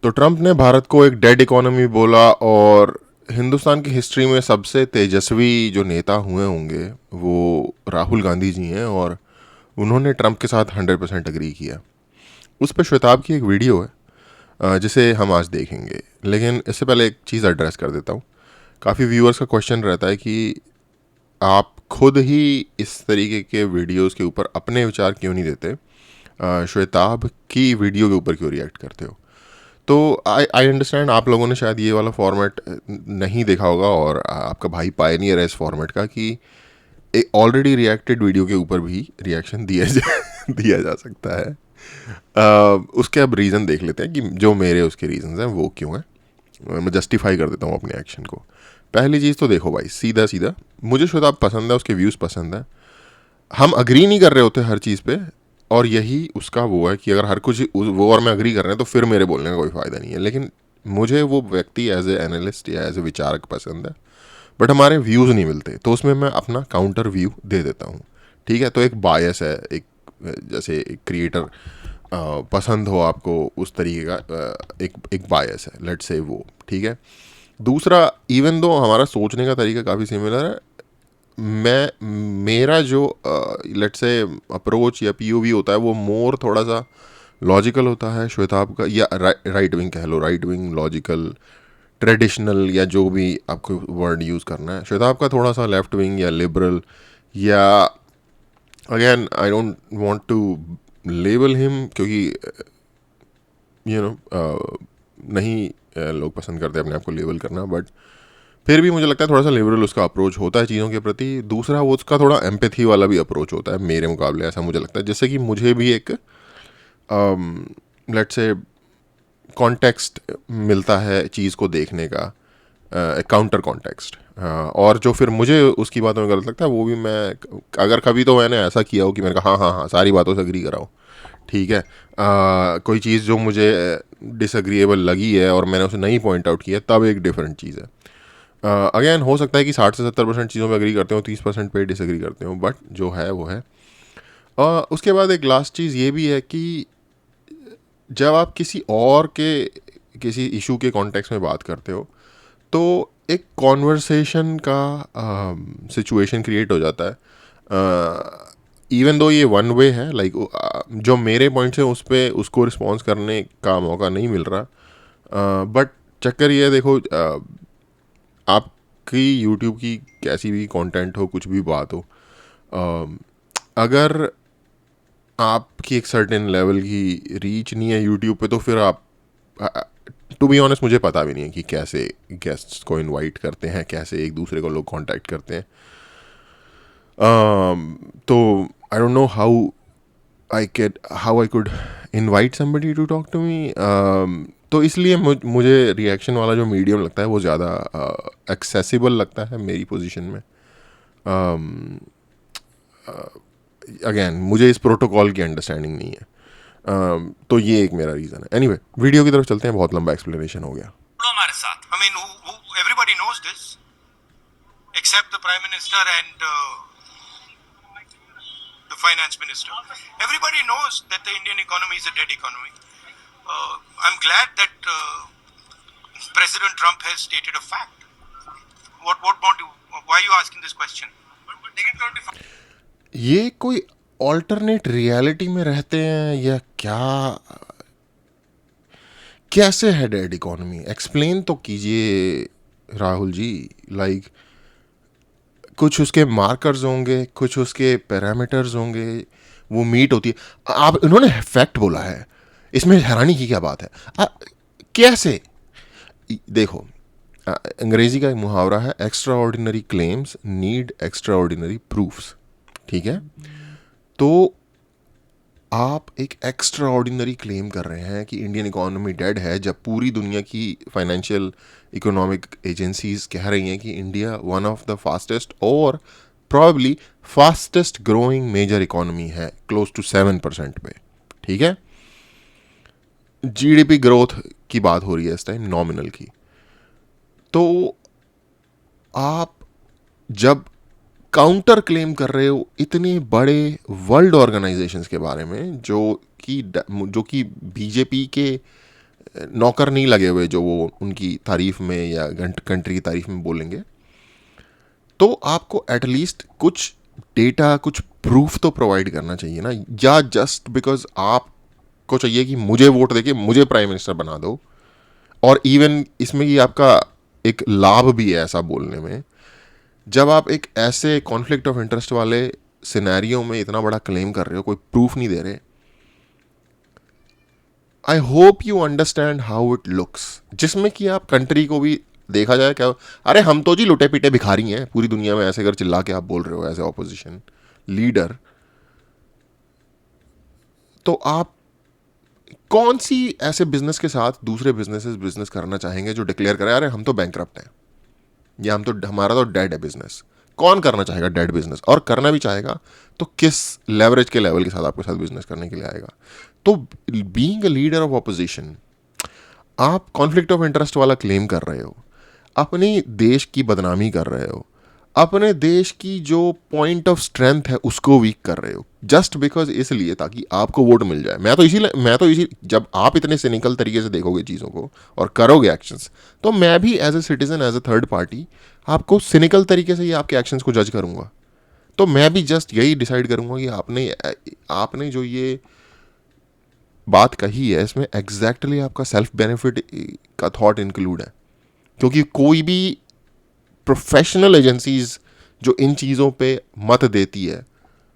तो ट्रंप ने भारत को एक डेड इकोनॉमी बोला और हिंदुस्तान की हिस्ट्री में सबसे तेजस्वी जो नेता हुए होंगे वो राहुल गांधी जी हैं और उन्होंने ट्रंप के साथ 100% अग्री किया। उस पर श्वेताब की एक वीडियो है जिसे हम आज देखेंगे। लेकिन इससे पहले एक चीज़ एड्रेस कर देता हूँ। काफ़ी व्यूअर्स का क्वेश्चन रहता है कि आप खुद ही इस तरीके के वीडियोस के ऊपर अपने विचार क्यों नहीं देते, श्वेताब की वीडियो के ऊपर क्यों रिएक्ट करते हो। तो आई अंडरस्टैंड आप लोगों ने शायद ये वाला फॉर्मेट नहीं देखा होगा और आपका भाई पायनियर है इस फॉर्मेट का कि एक ऑलरेडी रिएक्टेड वीडियो के ऊपर भी रिएक्शन दिया जा सकता है। उसके अब रीज़न देख लेते हैं कि जो मेरे उसके रीज़न्स हैं वो क्यों हैं। मैं जस्टिफाई कर देता हूँ अपने एक्शन को। पहली चीज़ तो देखो भाई, सीधा सीधा मुझे श्वेताब पसंद है, उसके व्यूज़ पसंद है। हम अग्री नहीं कर रहे होते हर चीज़ पे, और यही उसका वो है कि अगर हर कुछ वो और मैं अग्री कर रहे हैं तो फिर मेरे बोलने का कोई फ़ायदा नहीं है। लेकिन मुझे वो व्यक्ति एज ए एनालिस्ट या एज ए विचारक पसंद है, बट हमारे व्यूज़ नहीं मिलते, तो उसमें मैं अपना काउंटर व्यू दे देता हूँ। ठीक है, तो एक बायस है, एक जैसे एक क्रिएटर पसंद हो आपको उस तरीके का एक बायस है, लेट्स से वो। ठीक है। दूसरा, इवन दो हमारा सोचने का तरीका काफ़ी सिमिलर है, मेरा जो लेट्स से अप्रोच या पीओवी होता है वो मोर थोड़ा सा लॉजिकल होता है। श्वेताब का या राइट विंग कह लो, राइट विंग, लॉजिकल, ट्रेडिशनल, या जो भी आपको वर्ड यूज़ करना है। श्वेताब का थोड़ा सा लेफ्ट विंग या लिबरल, या again I don't want to label him क्योंकि नहीं लोग पसंद करते अपने आप को लेबल करना, बट फिर भी मुझे लगता है थोड़ा सा लिबरल उसका अप्रोच होता है चीज़ों के प्रति। दूसरा, वो उसका थोड़ा एम्पैथी वाला भी अप्रोच होता है मेरे मुकाबले, ऐसा मुझे लगता है, जिससे कि मुझे भी एक लेट्स से कॉन्टेक्स्ट मिलता है चीज़ को देखने का, एक काउंटर कॉन्टेक्स्ट। और जो फिर मुझे उसकी बातों में गलत लगता है वो भी मैं, अगर कभी तो मैंने ऐसा किया हो कि मैंने कहा हाँ हाँ हाँ सारी बातों से अग्री कराओ, ठीक है, कोई चीज़ जो मुझे डिसएग्रीएबल लगी है और मैंने उसे नहीं पॉइंट आउट किया, तब एक डिफरेंट चीज़ है। अगेन हो सकता है कि 60 से 70% चीज़ों में अग्री करते हो, 30% पे डिसएग्री करते हो, बट जो है वो है। उसके बाद एक लास्ट चीज़ ये भी है कि जब आप किसी इशू के कॉन्टेक्स्ट में बात करते हो तो एक कॉन्वर्सेशन का सिचुएशन क्रिएट हो जाता है। इवन दो ये वन वे है, लाइक जो मेरे पॉइंट से उस पर उसको रिस्पॉन्स करने का मौका नहीं मिल रहा, बट चक्कर ये है, देखो आपकी यूट्यूब की कैसी भी कंटेंट हो, कुछ भी बात हो, अगर आपकी एक सर्टेन लेवल की रीच नहीं है यूट्यूब पे, तो फिर आप, टू बी ऑनेस्ट मुझे पता भी नहीं है कि कैसे गेस्ट्स को इनवाइट करते हैं, कैसे एक दूसरे को लोग कांटेक्ट करते हैं। तो I don't know how I could invite somebody to talk to me. तो इसलिए मुझे रिएक्शन वाला जो मीडियम लगता है वो ज़्यादा एक्सेसिबल लगता है मेरी पोजीशन में। अगेन मुझे इस प्रोटोकॉल की अंडरस्टैंडिंग नहीं है। तो ये एक मेरा रीज़न है। एनीवे, वीडियो की तरफ चलते हैं, बहुत लंबा एक्सप्लेनेशन हो गया। हमारे साथ, I mean, everybody knows this, except the Prime Minister and the Finance Minister. Everybody knows that the Indian economy is a dead economy. I'm glad that President Trump has stated a fact. Why are you asking this question? ये कोई alternate reality में रहते हैं या क्या? कैसे है dead economy? Explain तो कीजिए राहुल जी। लाइक कुछ उसके मार्कर्स होंगे, कुछ उसके पैरामीटर्स होंगे, वो मीट होती है। आप इन्होंने फैक्ट बोला है, इसमें हैरानी की क्या बात है? कैसे? देखो, अंग्रेजी का एक मुहावरा है, extra ordinary claims need extra ordinary proofs. ठीक है, तो आप एक एक्स्ट्रा ऑर्डिनरी क्लेम कर रहे हैं कि इंडियन इकोनॉमी डेड है, जब पूरी दुनिया की फाइनेंशियल इकोनॉमिक एजेंसीज कह रही हैं कि India one of the fastest और probably fastest growing major economy है, क्लोज टू 7% पे। ठीक है, जीडीपी ग्रोथ की बात हो रही है इस टाइम, नॉमिनल की। तो आप जब काउंटर क्लेम कर रहे हो इतने बड़े वर्ल्ड ऑर्गेनाइजेशंस के बारे में, जो कि बीजेपी के नौकर नहीं लगे हुए जो वो उनकी तारीफ में या कंट्री की तारीफ में बोलेंगे। तो आपको एटलीस्ट कुछ डेटा, कुछ प्रूफ तो प्रोवाइड करना चाहिए ना, या जस्ट बिकॉज आपको चाहिए कि मुझे वोट देके मुझे प्राइम मिनिस्टर बना दो। और इवन इसमें कि आपका एक लाभ भी है ऐसा बोलने में, जब आप एक ऐसे कॉन्फ्लिक्ट ऑफ इंटरेस्ट वाले सिनेरियो में इतना बड़ा क्लेम कर रहे हो, कोई प्रूफ नहीं दे रहे। I hope you understand how it looks, जिसमें कि आप कंट्री को भी देखा जाए क्या, अरे हम तो जी लुटे पीटे भिखारी हैं पूरी दुनिया में, ऐसे कर चिल्ला के आप बोल रहे हो एज ए ऑपोजिशन लीडर। तो आप कौन सी ऐसे बिजनेस के साथ दूसरे बिजनेस करना चाहेंगे जो डिक्लेयर करे अरे हम तो बैंकरप्ट हैं, या हम तो, हमारा तो डेड है बिजनेस। कौन करना चाहेगा डेड बिजनेस? और करना भी चाहेगा तो किस लेवरेज के लेवल के साथ आपके साथ बिजनेस करने के लिए आएगा? तो being a leader of opposition, आप कॉन्फ्लिक्ट ऑफ इंटरेस्ट वाला क्लेम कर रहे हो, अपनी देश की बदनामी कर रहे हो, अपने देश की जो पॉइंट ऑफ स्ट्रेंथ है उसको वीक कर रहे हो, जस्ट बिकॉज इसलिए ताकि आपको वोट मिल जाए। मैं तो इसी जब आप इतने सिनिकल तरीके से देखोगे चीज़ों को और करोगे एक्शंस, तो मैं भी as a citizen, as a third party, आपको सिनिकल तरीके से ही आपके एक्शंस को जज करूंगा। तो मैं भी जस्ट यही डिसाइड करूंगा कि आपने जो ये बात कही है इसमें एग्जैक्टली आपका सेल्फ बेनिफिट का थॉट इंक्लूड है। क्योंकि कोई भी प्रोफेशनल एजेंसीज जो इन चीज़ों पे मत देती है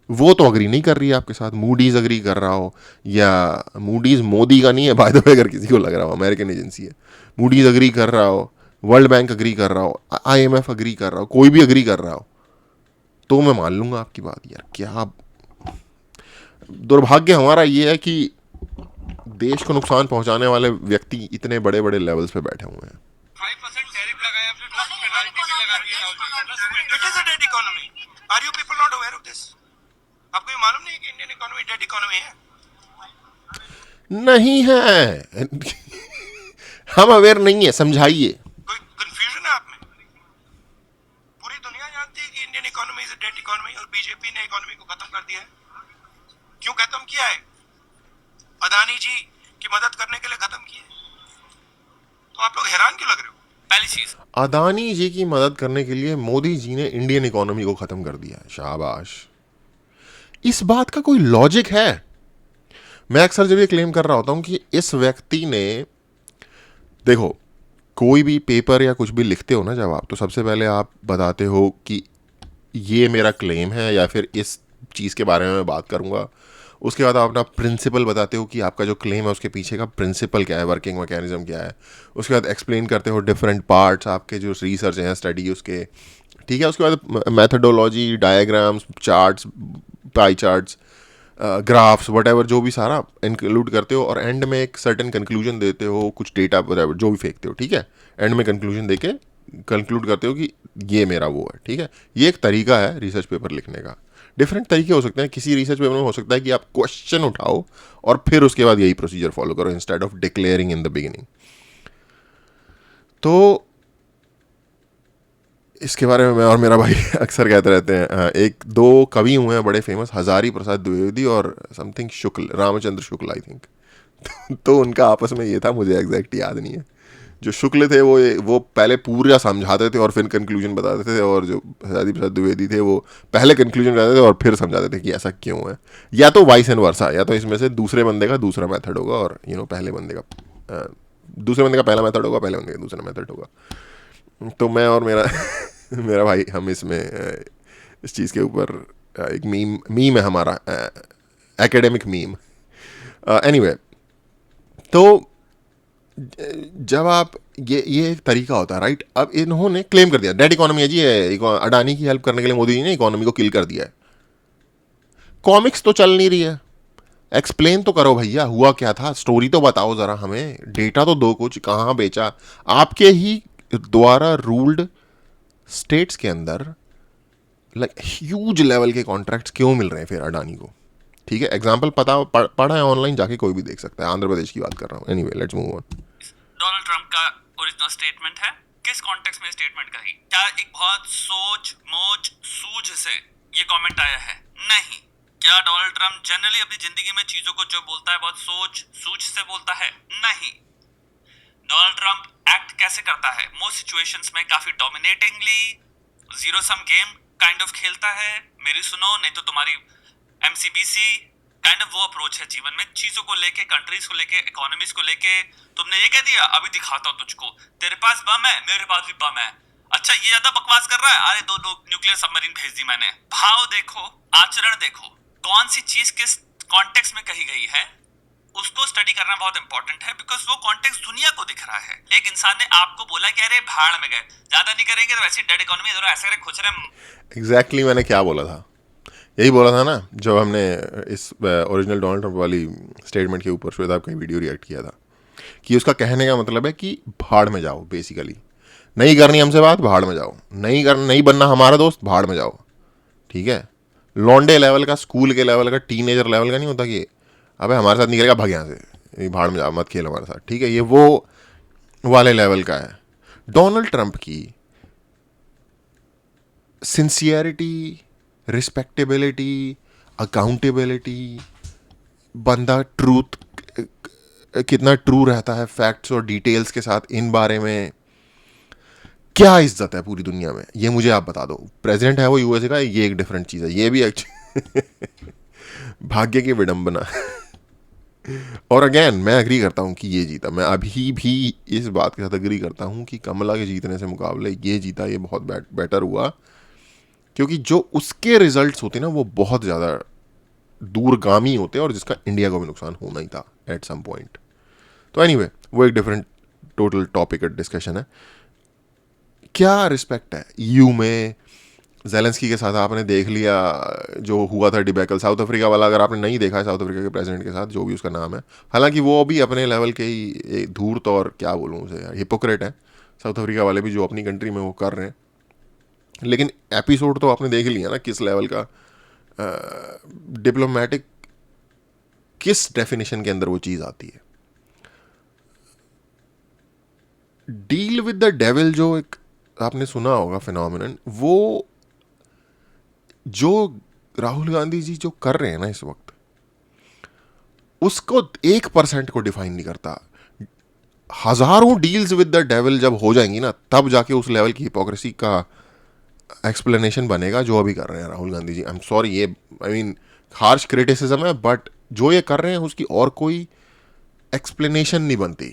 वो तो अग्री नहीं कर रही है आपके साथ। मूडीज अग्री कर रहा हो, या मूडीज मोदी का नहीं है बाय द वे, अगर किसी को लग रहा हो, अमेरिकन एजेंसी है। मूडीज अग्री कर रहा हो, वर्ल्ड बैंक अग्री कर रहा हो, IMF अग्री कर रहा हो, कोई भी अग्री कर रहा हो, तो मैं मान लूंगा आपकी बात। यार क्या दुर्भाग्य हमारा ये है कि देश को नुकसान पहुंचाने वाले व्यक्ति इतने बड़े बड़े लेवल्स पे बैठे हुए हैं। 5% टैरिफ लगाया, फिर पेनल्टी भी लगा दी है। It is a dead economy. Are you people not aware of this? आपको ये मालूम नहीं है कि इंडियन इकोनॉमी डेड इकोनॉमी है? नहीं है। हम अवेयर नहीं है, समझाइए। कोई कंफ्यूजन है आप में? पूरी दुनिया जानती है कि Indian economy is a dead economy, और बीजेपी ने इकोनॉमी को खत्म कर दिया है। क्यों खत्म किया है? अदानी जी की मदद करने के लिए खत्म किया है। तो आप लोग हैरान क्यों लग रहे हो? पहली चीज, अदानी जी की मदद करने के लिए मोदी जी ने इंडियन इकोनॉमी को खत्म कर दिया है। शाबाश। इस बात का कोई लॉजिक है? मैं अक्सर जब ये क्लेम कर रहा होता हूं कि इस व्यक्ति ने, देखो, कोई भी पेपर या कुछ भी लिखते हो ना जब आप, तो सबसे पहले आप बताते हो कि ये मेरा क्लेम है या फिर इस चीज़ के बारे में मैं बात करूंगा। उसके बाद आप अपना प्रिंसिपल बताते हो कि आपका जो क्लेम है उसके पीछे का प्रिंसिपल क्या है, वर्किंग मैकेनिज्म क्या है। उसके बाद एक्सप्लेन करते हो डिफरेंट पार्ट्स आपके जो रिसर्च हैं, स्टडी उसके, ठीक है। उसके बाद methodology, diagrams, charts, pie charts, graphs, what ever, जो भी सारा इंक्लूड करते हो, और एंड में एक सर्टेन कंक्लूजन देते हो, कुछ डेटा वट जो भी फेंकते हो, ठीक है। एंड में कंक्लूजन देके कंक्लूड करते हो कि ये मेरा वो है, ठीक है। ये एक तरीका है रिसर्च पेपर लिखने का। डिफरेंट तरीके हो सकते हैं। किसी रिसर्च पेपर में हो सकता है कि आप क्वेश्चन उठाओ और फिर उसके बाद यही प्रोसीजर फॉलो करो instead of declaring in the beginning. तो इसके बारे में मैं और मेरा भाई अक्सर कहते रहते हैं। एक दो कवि हुए हैं बड़े फेमस, हजारी प्रसाद द्विवेदी और something Shukla, Ramchandra Shukla I think. तो उनका आपस में ये था, मुझे एग्जैक्ट याद नहीं है। जो शुक्ल थे वो पहले पूरा समझाते थे और फिर कंक्लूजन बताते थे, और जो हजारी प्रसाद द्विवेदी थे वो पहले कंक्लूजन बताते थे और फिर समझाते थे कि ऐसा क्यों है। या तो वाइस एंड वर्सा, या तो इसमें से दूसरे बंदे का दूसरा मेथड होगा और पहले बंदे का दूसरे बंदे का पहला मेथड होगा, पहले बंदे का दूसरा मेथड होगा। तो मैं और मेरा मेरा भाई, हम इसमें इस चीज़ के ऊपर एक मीम है हमारा, एकेडमिक मीम। एनीवे, तो जब आप ये एक तरीका होता है, राइट। अब इन्होंने क्लेम कर दिया डेड इकोनॉमी है जी, अडानी की हेल्प करने के लिए मोदी जी ने इकोनॉमी को किल कर दिया है। कॉमिक्स तो चल नहीं रही है, एक्सप्लेन तो करो भैया, हुआ क्या था, स्टोरी तो बताओ जरा हमें, डेटा तो दो, कुछ कहाँ बेचा। आपके ही द्वारा रूल्ड स्टेट्स के अंदर ह्यूज लेवल के कॉन्ट्रैक्ट्स क्यों मिल रहे हैं फिर अडानी को? ठीक है, एग्जांपल पढ़ा है ऑनलाइन, जाके कोई भी देख सकता है। आंध्र प्रदेश की बात कर रहा हूँ। Anyway, let's move on. Donald Trump का ओरिजिनल स्टेटमेंट है। किस कॉन्टेक्स्ट में स्टेटमेंट कही? क्या एक बहुत सोच मोच सूझ से ये कमेंट आया है? नहीं। क्या डोनाल्ड ट्रंप जनरली अपनी जिंदगी में चीजों को जो बोलता है बहुत सोच सूझ से बोलता है? नहीं। कैसे करता है, मोस्ट सिचुएशंस में काफी dominatingly zero sum game kind of खेलता है, मेरी सुनो नहीं तो तुम्हारी एमसीबीसी काइंड ऑफ वो अप्रोच है जीवन में, चीजों को लेके, कंट्रीज को लेके, इकोनॉमीज को लेके। तुमने ये कह दिया अभी दिखाता हूँ तुझको, तेरे पास बम है मेरे पास भी बम है, अच्छा ये ज्यादा बकवास कर रहा है, अरे दो न्यूक्लियर सबमरीन भेज दी मैंने। भाव देखो, आचरण देखो, कौन सी चीज किस कॉन्टेक्स्ट में कही गई है, उसको स्टडी करना बहुत इंपॉर्टेंट है, बिकॉज वो कॉन्टेक्स्ट दुनिया को दिख रहा है। एक इंसान ने आपको बोला कि अरे भाड़ में गए, ज्यादा नहीं करेंगे तो वैसे डेड इकोनॉमी ऐसे करे खुच रहे। एग्जैक्टली मैंने क्या बोला था, यही बोला था ना जब हमने इस ओरिजिनल डोनाल्ड ट्रंप वाली स्टेटमेंट के ऊपर श्वेता का वीडियो रिएक्ट किया था, कि उसका कहने का मतलब है कि भाड़ में जाओ, बेसिकली नहीं करनी हमसे बात, भाड़ में जाओ, नहीं बनना हमारा दोस्त, भाड़ में जाओ। ठीक है, लॉन्डे लेवल का, स्कूल के लेवल का, टीनेजर लेवल का नहीं होता कि अबे हमारे साथ निकलेगा भाग यहाँ से, भाड़ में जाओ, मत खेल हमारे साथ। ठीक है, ये वो वाले लेवल का है। डोनाल्ड ट्रंप की सिंसियरिटी, रिस्पेक्टेबिलिटी, अकाउंटेबिलिटी, बंदा ट्रूथ कितना ट्रू रहता है फैक्ट्स और डिटेल्स के साथ, इन बारे में क्या इज्जत है पूरी दुनिया में, ये मुझे आप बता दो। प्रेसिडेंट है वो यूएसए का, ये एक डिफरेंट चीज़ है, ये भी भाग्य की विडंबना। और अगेन मैं अग्री करता हूँ कि ये जीता, मैं अभी भी इस बात के साथ अग्री करता हूँ कि कमला के जीतने से मुकाबले ये जीता, ये बहुत बेटर हुआ, क्योंकि जो उसके रिजल्ट्स होते ना वो बहुत ज़्यादा दूरगामी होते और जिसका इंडिया को भी नुकसान होना ही था एट सम पॉइंट। तो एनीवे वो एक डिफरेंट टोटल टॉपिक डिस्कशन है। क्या रिस्पेक्ट है ईयू में ज़ेलेंस्की के साथ, आपने देख लिया जो हुआ था डिबेकल साउथ अफ्रीका वाला, अगर आपने नहीं देखा है साउथ अफ्रीका के प्रेसिडेंट के साथ, जो भी उसका नाम है, हालांकि वो भी अपने लेवल के ही धूर्त और क्या बोलूँ उसे यार, हिपोक्रेट है साउथ अफ्रीका वाले भी, जो अपनी कंट्री में वो कर रहे हैं। लेकिन एपिसोड तो आपने देख लिया ना किस लेवल का डिप्लोमेटिक, किस डेफिनेशन के अंदर वो चीज़ आती है। डील विद द डेविल जो एक आपने सुना होगा फिनोमिनन, वो जो राहुल गांधी जी जो कर रहे हैं ना इस वक्त, उसको 1% को डिफाइन नहीं करता। हजारों डील्स विद द डेविल जब हो जाएंगी ना, तब जाके उस लेवल की हिपोक्रेसी का एक्सप्लेनेशन बनेगा जो अभी कर रहे हैं Rahul Gandhi ji. I am sorry, ये आई मीन हार्श क्रिटिसिज्म है, बट जो ये कर रहे हैं उसकी और कोई एक्सप्लेनेशन नहीं बनती।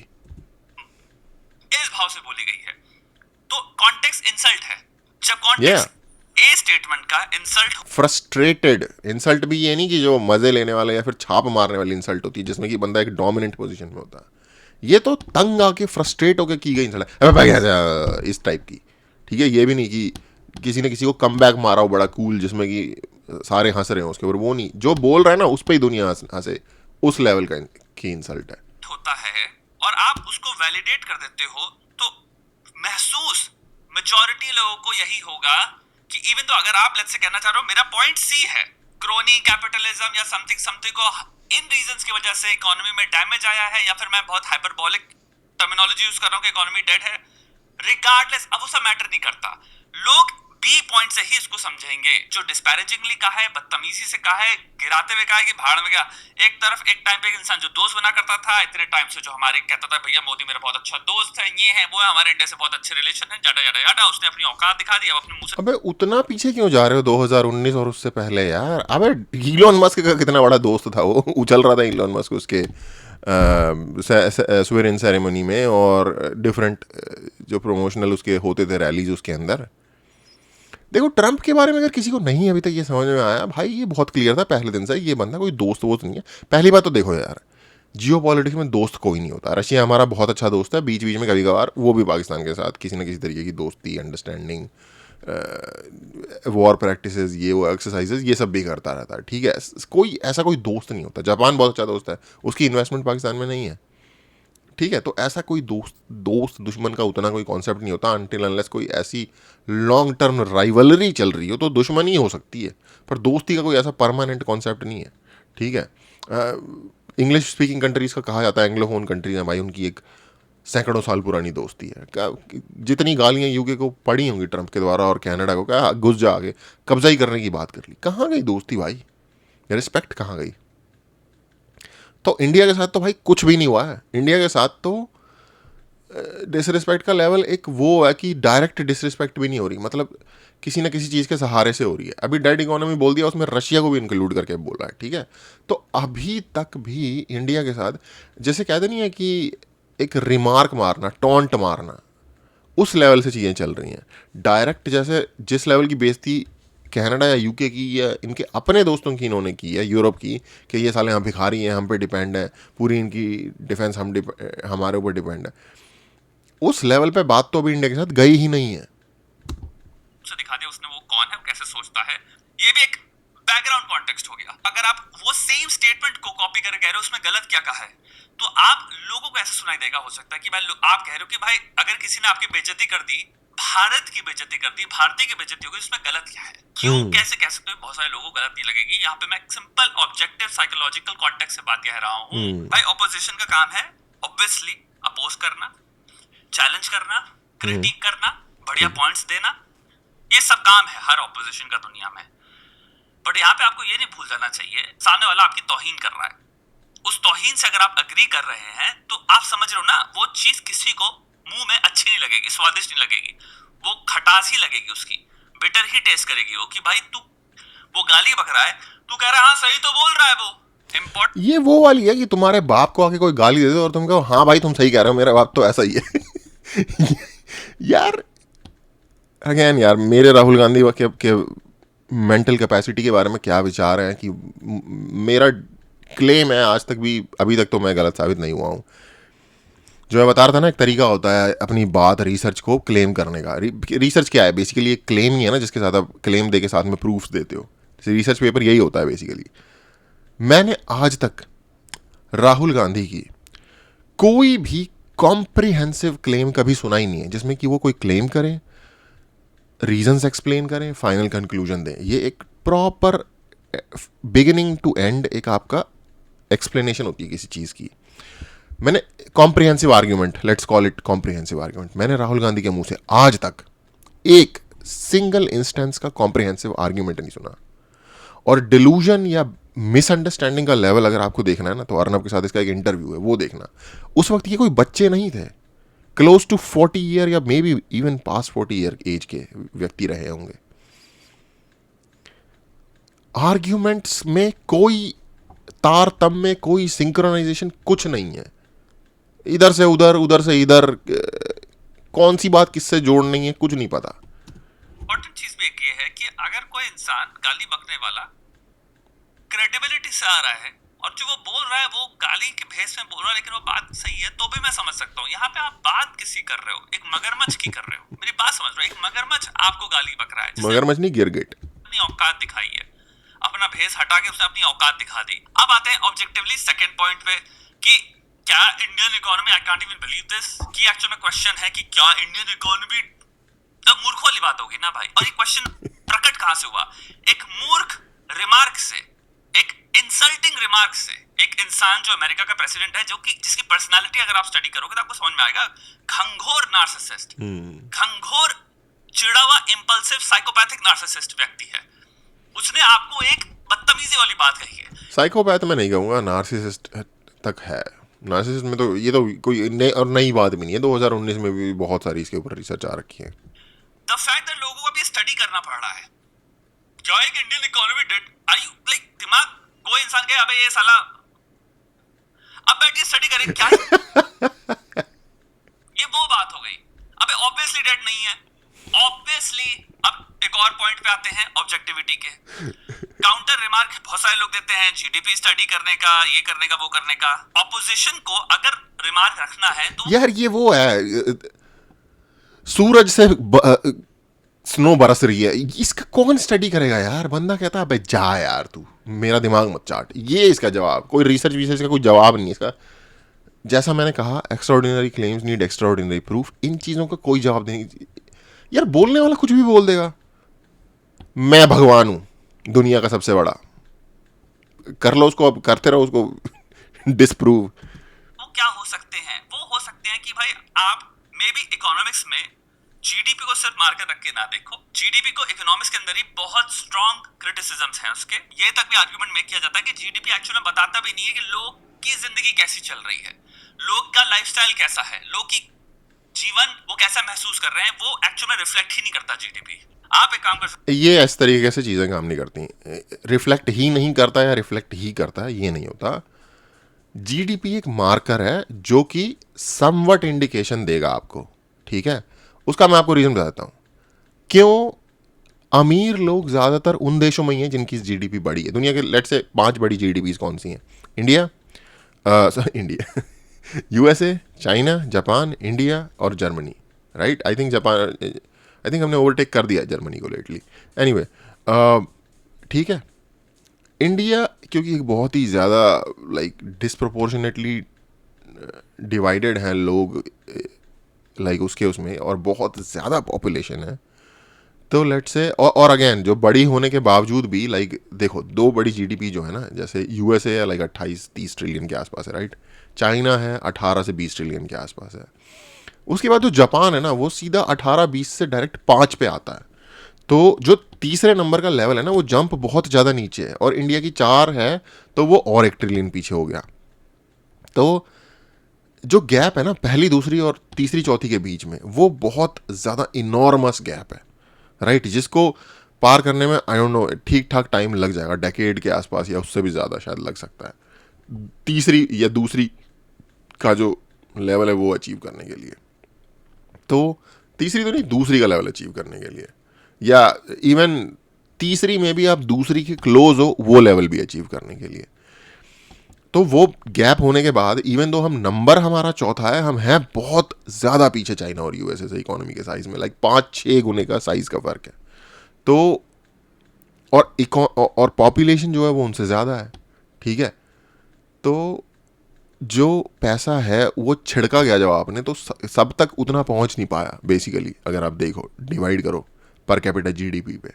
इस भाव से बोली गई है तो कॉन्टेक्स्ट इंसल्ट है। जब कॉन्टेक्स्ट ए स्टेटमेंट का इंसल्ट, फ्रस्ट्रेटेड इंसल्ट भी ये नहीं कि जो मजे लेने वाले या फिर छाप मारने वाली इंसल्ट होती है जिसमें कि बंदा एक डोमिनेंट पोजीशन में होता है। ये तो तंग आके फ्रस्ट्रेट होके की गई इंसल्ट है, इस टाइप की। ठीक है, ये भी नहीं कि किसी ने किसी को कम बैक मारा हो बड़ा कूल जिसमें कि सारे हंस रहे हो उसके ऊपर, वो नहीं, जो बोल रहा है ना उस पर ही दुनिया हंसे, उस लेवल का की इंसल्ट है। होता है और आप उसको वैलिडेट कर देते हो, तो महसूस मेजॉरिटी लोगों को यही होगा कि इवन तो अगर आप लेट्स से कहना चाह रहे हो मेरा पॉइंट सी है, क्रोनी कैपिटलिज्म या समथिंग समथिंग को इन रीजंस की वजह से इकोनॉमी में डैमेज आया है, या फिर मैं बहुत हाइपरबोलिक टर्मिनोलॉजी यूज कर रहा हूं कि इकोनॉमी डेड है, रिगार्डलेस, अब वो सब मैटर नहीं करता। लोग बी पॉइंट से ही इसको समझेंगे, जो डिस्पैरेजिंगली कहा है, बदतमीजी से कहा है, गिराते हुए कहा है कि भाड़ में गया। एक तरफ एक टाइम पे एक इंसान जो दोस्त बना करता था इतने टाइम से, जो हमारे कहता था भैया मोदी मेरा बहुत अच्छा दोस्त है, ये है वो है, हमारे इंडिया से बहुत अच्छे रिलेशन है, जाडा जाडा जाडा, उसने अपनी औकात दिखा दी, अब अपने मुंह से। अबे उतना पीछे क्यों जा रहे हो 2019 और उससे पहले यार। अबे इलॉन मस्क का कितना बड़ा दोस्त था वो, उछल रहा था इलॉन मस्क उसके स्वेरिंग सेरेमनी में, और डिफरेंट जो प्रमोशनल उसके होते थे रैलीज उसके अंदर। देखो ट्रंप के बारे में अगर किसी को नहीं अभी तक ये समझ में आया, भाई ये बहुत क्लियर था पहले दिन से, ये बंदा कोई दोस्त वोस्त नहीं है। पहली बात तो देखो यार, जियो पॉलिटिक्स में दोस्त कोई नहीं होता। रशिया हमारा बहुत अच्छा दोस्त है, बीच बीच में कभी कभार वो भी पाकिस्तान के साथ किसी न किसी तरीके की दोस्ती, अंडरस्टैंडिंग, वॉर प्रैक्टिसेस, ये वो एक्सरसाइजेज, ये सब भी करता रहता है। ठीक है, कोई ऐसा कोई दोस्त नहीं होता। जापान बहुत अच्छा दोस्त है, उसकी इन्वेस्टमेंट पाकिस्तान में नहीं है। ठीक है, तो ऐसा कोई दोस्त दुश्मन का उतना कोई कॉन्सेप्ट नहीं होता, अनटिल अनलेस कोई ऐसी लॉन्ग टर्म राइवलरी चल रही हो तो दुश्मनी हो सकती है, पर दोस्ती का कोई ऐसा परमानेंट कॉन्सेप्ट नहीं है। ठीक है, इंग्लिश स्पीकिंग कंट्रीज़ का कहा जाता है, एंग्लोफोन कंट्रीज हैं भाई, उनकी एक सैकड़ों साल पुरानी दोस्ती है। जितनी गालियाँ यूके को पड़ी होंगी ट्रंप के द्वारा और कनाडा को, क्या घुस जा आगे कब्जा ही करने की बात कर ली, कहाँ गई दोस्ती भाई, रिस्पेक्ट कहाँ गई। तो इंडिया के साथ तो भाई कुछ भी नहीं हुआ है। इंडिया के साथ तो डिसरिस्पेक्ट का लेवल एक वो है कि डायरेक्ट डिसरिस्पेक्ट भी नहीं हो रही, मतलब किसी ना किसी चीज़ के सहारे से हो रही है। अभी डेड इकोनॉमी बोल दिया, उसमें रशिया को भी इंक्लूड करके बोल रहा है, ठीक है। तो अभी तक भी इंडिया के साथ जैसे कहते नहीं है कि एक रिमार्क मारना, टॉन्ट मारना, उस लेवल से चीज़ें चल रही हैं। डायरेक्ट जैसे जिस लेवल की बेइज्जती कनाडा या यूके की या इनके अपने दोस्तों की इन्होंने की है, यूरोप की, कि ये साले हम भिखारी हैं, हम पे डिपेंड है, पूरी इनकी डिफेंस हमारे ऊपर डिपेंड है, उस लेवल पे बात तो अभी इंडिया के साथ गई ही नहीं है। से दिखा दिया उसने वो कौन है, वो कैसे सोचता है। ये भी एक बैकग्राउंड कॉन्टेक्स्ट हो गया। अगर आप वो सेम स्टेटमेंट को कॉपी करके कह रहे हो उसमें गलत क्या कहा है, तो आप लोगों को ऐसे सुनाई देगा, हो सकता है कि भाई आप कह रहे हो कि भाई अगर किसी ने आपकी बेइज्जती कर दी, भारत की बेइज्जती कर दी, भारतीय की बेइज्जती होगी, उसमें गलत क्या है, क्यों, कैसे कह सकते हो। बहुत सारे लोगों को गलत नहीं लगेगी। यहाँ पे मैं एक सिंपल ऑब्जेक्टिव साइकोलॉजिकल कॉन्टेक्स्ट से बात कह रहा हूँ। भाई ऑपोजिशन का काम है ऑब्वियसली अपोज करना, चैलेंज करना, क्रिटिक करना, बढ़िया पॉइंट्स देना, ये सब काम है हर ऑपोजिशन का दुनिया में। बट यहाँ पे आपको ये नहीं भूल जाना चाहिए सामने वाला आपकी तौहीन कर रहा है, उस तौहीन से अगर आप अग्री कर रहे हैं तो आप समझ रहे हो ना, वो चीज किसी को मुंह में अच्छी नहीं लगेगी, स्वादिष्ट नहीं लगेगी, वो खटास ही लगेगी, उसकी बिटर ही टेस्ट करेगी वो, कि भाई तू वो गाली बक रहा है, तू कह रहा है हाँ सही तो बोल रहा है वो। ये वो वाली है कि तुम्हारे बाप को आके कोई गाली दे दो और तुम कहो हाँ भाई तुम सही कह रहे हो, मेरा बाप तो ऐसा ही है। यार अगेन यार, मेरे राहुल गांधी के मेंटल कैपेसिटी के बारे में क्या विचार है कि मेरा क्लेम है, आज तक भी, अभी तक तो मैं गलत साबित नहीं हुआ हूँ। जो मैं बता रहा था ना, एक तरीका होता है अपनी बात रिसर्च को क्लेम करने का। रिसर्च क्या है बेसिकली, एक क्लेम ही है ना जिसके साथ आप क्लेम दे के साथ में प्रूफ्स देते हो। रिसर्च पेपर यही होता है बेसिकली। मैंने आज तक राहुल गांधी की कोई भी कॉम्प्रिहेंसिव क्लेम कभी सुना ही नहीं है जिसमें कि वो कोई क्लेम करें, रीजंस एक्सप्लेन करें, फाइनल कंक्लूजन दें। ये एक प्रॉपर बिगिनिंग टू एंड एक आपका एक्सप्लेनेशन होती है किसी चीज़ की। मैंने comprehensive argument, let's call it comprehensive argument, मैंने राहुल गांधी के मुंह से आज तक एक सिंगल इंस्टेंस का कॉम्प्रिहेंसिव आर्ग्यूमेंट नहीं सुना। और डिलूजन या मिसअंडरस्टैंडिंग का लेवल अगर आपको देखना है ना, तो अर्नब के साथ इसका एक इंटरव्यू है, वो देखना। उस वक्त ये कोई बच्चे नहीं थे, क्लोज टू 40 ईयर या maybe even past 40 year age के व्यक्ति रहे होंगे। आर्ग्यूमेंट्स में कोई तारतम्य, कोई सिंक्रोनाइजेशन कुछ नहीं है। इधर से उधर, उधर से इधर, कौन सी बात किससे जोड़नी है कुछ नहीं पता। इंपॉर्टेंट चीज भी एक ये है कि अगर कोई इंसान गाली बकने वाला क्रेडिबिलिटी से आ रहा है और जो वो बोल रहा है वो गाली के भेस में बोल रहा है, लेकिन वो बात सही है, तो भी मैं समझ सकता हूँ। यहाँ पे आप बात किसी कर रहे हो, एक मगरमच्छ की कर रहे हो, मेरी बात समझ रहे हो। एक मगरमच्छ आपको गाली बक रहा है, मगरमच्छ नहीं, गिरगिट, अपनी औकात दिखाई है, अपना भेस हटा के उसने अपनी औकात दिखा दी। अब आते हैं ऑब्जेक्टिवली सेकंड पॉइंट पे कि क्या Indian economy, I can't even believe this, कि एक्चुअल में क्वेश्चन है कि क्या इंडियन इकोनॉमी, तब मूर्ख वाली बात होगी ना भाई। और ये क्वेश्चन प्रकट कहां से हुआ? एक मूर्ख रिमार्क से, एक इंसल्टिंग रिमार्क से। एक इंसान जो अमेरिका का प्रेसिडेंट है, जो कि जिसकी पर्सनालिटी अगर आप स्टडी करोगे तो आपको समझ में आएगा, घंघोर नार्सिसिस्ट, घंघोर चिड़ा हुआ इंपल्सिव साइकोपैथिक नार्सिसिस्ट व्यक्ति है। उसने आपको एक बदतमीजी वाली बात कही है। साइकोपैथ में नहीं कहूंगा, नार्सिसिस्ट तक है। नार्सिसिस्ट में तो ये तो कोई नई बात भी नहीं है, 2019 में भी बहुत सारी इसके ऊपर रिसर्च आ रखी है। द फैक्ट दैट लोगों को भी स्टडी करना पड़ रहा है, क्या एक Indian economy dead, are you like, दिमाग कोई इंसान कहे अबे ये साला अब बैठ के स्टडी करे क्या ये वो बात हो गई। अबे ऑब्वियसली डेड नहीं है, ऑब्वियसली। अब एक और पॉइंट पे आते हैं ऑब्जेक्टिविटी के। काउंटर रिमार्क बहुत सारे लोग देते हैं, जीडीपी स्टडी करने का, ये करने का, वो करने का। ऑपोजिशन को अगर रिमार्क रखना है तो यार ये वो है, सूरज से स्नो बरस रही है, इसका कौन स्टडी करेगा यार। बंदा कहता है जा यार तू मेरा दिमाग मत चाट, ये इसका जवाब। कोई रिसर्च विसर्च का कोई जवाब नहीं इसका। जैसा मैंने कहा, extraordinary claims need extraordinary proof. इन चीज़ों का कोई जवाब नहीं यार। बोलने वाला कुछ भी बोल देगा, मैं भगवान हूं दुनिया का सबसे बड़ा, कर लो उसको, अब करते रहो उसको डिसप्रूव। वो क्या हो सकते हैं? वो हो सकते हैं कि भाई आप मे बी इकोनॉमिक्स में जीडीपी को सिर्फ मार्कर रख के ना देखो। जीडीपी को इकोनॉमिक्स के अंदर ही बहुत स्ट्रॉन्ग क्रिटिसिज्म्स हैं उसके। ये तक भी आर्गुमेंट मेक किया जाता है कि जीडीपी एक्चुअली में बताता भी नहीं है कि लोग की जिंदगी कैसी चल रही है, लोग का लाइफस्टाइल कैसा है, लोग की जीवन वो कैसा महसूस कर रहे हैं वो एक्चुअल में रिफ्लेक्ट ही नहीं करता जीडीपी। आप एक काम कर सकते ये इस तरीके से चीज़ें काम नहीं करती। रिफ्लेक्ट ही नहीं करता या रिफ्लेक्ट ही करता है, ये नहीं होता। जीडीपी एक मार्कर है जो कि समवट इंडिकेशन देगा आपको, ठीक है। उसका मैं आपको रीज़न बताता हूँ क्यों अमीर लोग ज़्यादातर उन देशों में ही हैं जिनकी जीडीपी बड़ी है। दुनिया के लेट से 5 बड़ी जीडीपीज कौन सी हैं? India, India USA, China, Japan, India और जर्मनी, राइट। आई थिंक हमने ओवरटेक कर दिया जर्मनी को लेटली। एनीवे, ठीक है। इंडिया क्योंकि एक बहुत ही ज़्यादा लाइक डिस्प्रोपोर्शनेटली डिवाइडेड हैं लोग, लाइक उसमें और बहुत ज़्यादा पॉपुलेशन है, तो लेट्स से और अगेन जो बड़ी होने के बावजूद भी लाइक देखो 2 बड़ी जीडीपी जो है ना, जैसे यूएसए है लाइक 28-30 ट्रिलियन के आसपास है, राइट। चाइना है 18 से 20 ट्रिलियन के आसपास है। उसके बाद जो जापान है ना वो सीधा 18-20 से डायरेक्ट 5 पे आता है। तो जो तीसरे नंबर का लेवल है ना वो जंप बहुत ज़्यादा नीचे है, और इंडिया की 4 है तो वो और 1 ट्रिलियन पीछे हो गया। तो जो गैप है ना पहली, दूसरी और तीसरी, चौथी के बीच में, वो बहुत ज़्यादा इनॉर्मस गैप है, राइट। जिसको पार करने में आई डोंट नो ठीक ठाक टाइम लग जाएगा, डेकेड के आसपास या उससे भी ज़्यादा शायद लग सकता है तीसरी या दूसरी का जो लेवल है वो अचीव करने के लिए। तो तीसरी तो नहीं, दूसरी का लेवल अचीव करने के लिए, या इवन तीसरी में भी आप दूसरी के क्लोज हो वो लेवल भी अचीव करने के लिए। तो वो गैप होने के बाद इवन दो हम नंबर हमारा चौथा है, हम हैं बहुत ज़्यादा पीछे चाइना और यूएसए से इकोनॉमी के साइज़ में, लाइक 5-6 गुने का साइज़ का फ़र्क है। तो और पॉपुलेशन जो है वो उनसे ज़्यादा है, ठीक है। तो जो पैसा है वो छिड़का गया जब आपने, तो सब तक उतना पहुंच नहीं पाया बेसिकली, अगर आप देखो डिवाइड करो पर कैपिटा जीडीपी पे।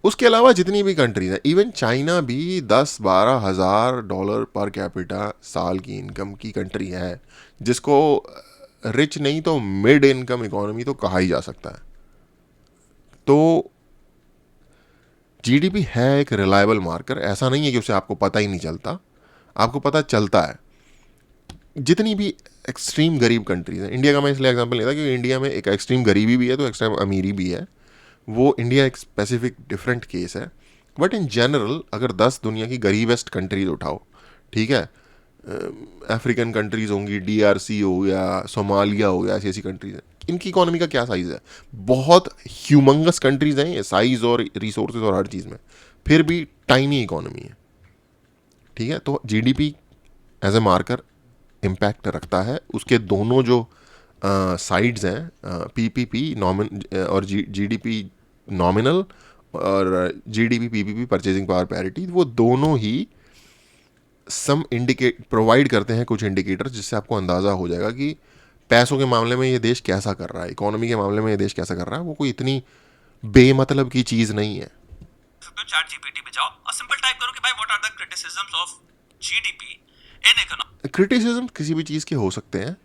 उसके अलावा जितनी भी कंट्रीज हैं, इवन चाइना भी 10-12 हज़ार डॉलर पर कैपिटा साल की इनकम की कंट्री है, जिसको रिच नहीं तो मिड इनकम इकोनॉमी तो कहा ही जा सकता है। तो जीडीपी है एक रिलायबल मार्कर, ऐसा नहीं है कि उसे आपको पता ही नहीं चलता, आपको पता चलता है। जितनी भी एक्सट्रीम गरीब कंट्रीज हैं, इंडिया का मैं इसलिए एग्जांपल लेता क्योंकि इंडिया में एक एक्सट्रीम गरीबी भी है तो एक्सट्रीम अमीरी भी है, वो इंडिया एक स्पेसिफिक डिफरेंट केस है। बट इन जनरल अगर 10 दुनिया की गरीबेस्ट कंट्रीज उठाओ, ठीक है, अफ्रीकन कंट्रीज होंगी, डीआरसी हो गया, सोमालिया हो गया, ऐसी ऐसी कंट्रीज हैं, इनकी इकोनॉमी का क्या साइज़ है? बहुत ह्यूमंगस कंट्रीज हैं ये साइज़ और रिसोर्सेज और हर चीज़ में, फिर भी टाइनी इकोनॉमी है, ठीक है। तो GDP as a marker impact रखता है। उसके दोनों जो साइड्स हैं, पीपीपी नॉमिन और जीडीपी नॉमिनल और GDP PPP purchasing power parity, वो दोनों ही सम प्रोवाइड करते हैं कुछ इंडिकेटर्स, जिससे आपको अंदाज़ा हो जाएगा कि पैसों के मामले में ये देश कैसा कर रहा है, इकोनॉमी के मामले में ये देश कैसा कर रहा है। वो कोई इतनी बेमतलब की चीज़ नहीं है। चैट जीपीटी पे जाओ और सिंपल टाइप करो कि भाई what are the criticisms of GDP in economy. Criticism किसी भी चीज़ के हो सकते हैं,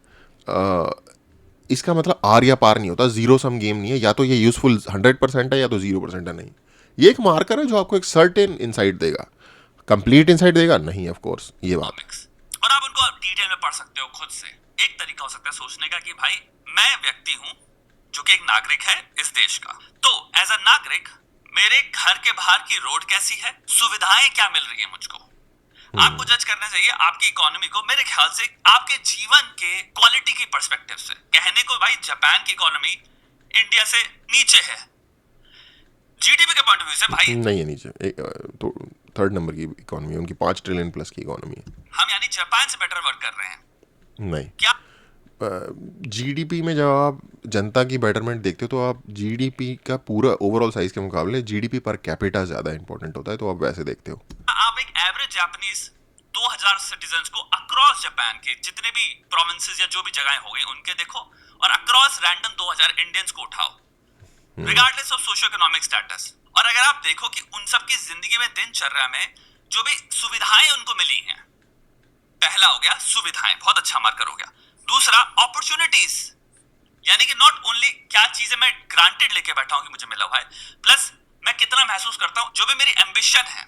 इसका मतलब आर या पार नहीं होता, जीरो सम गेम नहीं है, या तो ये यूजफुल 100% है या तो 0% है। नहीं, ये एक मार्कर है जो आपको एक सर्टेन इनसाइट देगा, कंप्लीट इनसाइट देगा नहीं, ऑफ कोर्स ये बात। और आप उनको डिटेल में पढ़ सकते हो खुद से। एक तरीका हो सकता है सोचने का कि भाई मैं व्यक्ति हूं जो कि एक नागरिक है इस देश का, तो एज अ नागरिक मेरे घर के बाहर की रोड कैसी है, सुविधाएं क्या मिल रही है मुझको। आपको जज करना चाहिए आपकी इकोनॉमी को मेरे ख्याल से आपके जीवन के क्वालिटी की पर्सपेक्टिव से। कहने को भाई जापान की इकोनॉमी इंडिया से नीचे है, जीडीपी के पॉइंट ऑफ व्यू से भाई नहीं है नीचे, तो 3rd नंबर की इकोनॉमी, उनकी 5 ट्रिलियन प्लस की इकोनॉमी है। हम यानी जापान से बेटर वर्क कर रहे हैं नहीं, क्या? जीडीपी में जब आप जनता की बेटरमेंट देखते हो तो आप जीडीपी का पूरा ओवरऑल साइज के मुकाबले जीडीपी पर कैपिटा ज़्यादा इंपॉर्टेंट होता है, तो आप वैसे देखते हो। आप एक एवरेज जापानीज 2000 सिटीजन्स को अक्रॉस जापान के जितने भी प्रोविंसेस या जो भी जगहें हो गई उनके देखो, और अक्रॉस रैंडम 2000 इंडियंस को उठाओ regardless of socio economic status, और अगर आप देखो कि उन सब की जिंदगी में दिनचर्या में जो भी सुविधाएं उनको मिली हैं, पहला हो गया सुविधाएं, बहुत अच्छा मार्कर हो गया। दूसरा अपॉर्चुनिटीज, यानी कि नॉट ओनली क्या चीजें मैं ग्रांटेड लेके बैठा हूं कि मुझे मिला हुआ है, प्लस मैं कितना महसूस करता हूं जो भी मेरी एम्बिशन है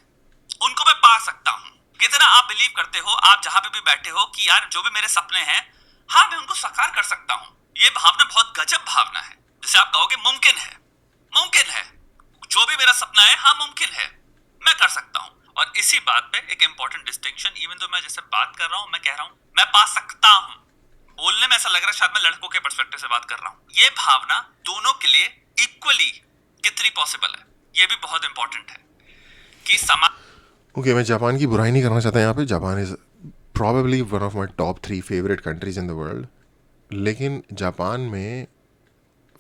उनको मैं पा सकता हूं। कितना आप बिलीव करते हो, आप जहां पे भी बैठे हो, कि यार जो भी मेरे सपने हैं हाँ मैं उनको साकार कर सकता हूं। ये भावना बहुत गजब भावना है, जिसे आप कहोगे मुमकिन है, मुमकिन है, जो भी मेरा सपना है, हाँ मुमकिन है, मैं कर सकता हूँ। और इसी बात पे एक इंपॉर्टेंट डिस्टिंक्शन, इवन तो मैं जैसे बात कर रहा हूँ, मैं कह रहा हूँ मैं पा सकता हूँ, बोलने में ऐसा लग रहा है शायद मैं लड़कों के पर्सपेक्टिव से बात कर रहा हूँ। ये भावना दोनों के लिए इक्वली कितनी पॉसिबल है, ये भी बहुत इंपॉर्टेंट है कि समाज। ओके, मैं जापान की बुराई नहीं करना चाहता यहाँ पे। Japan is probably one of my top 3 favourite countries in the world. लेकिन जापान में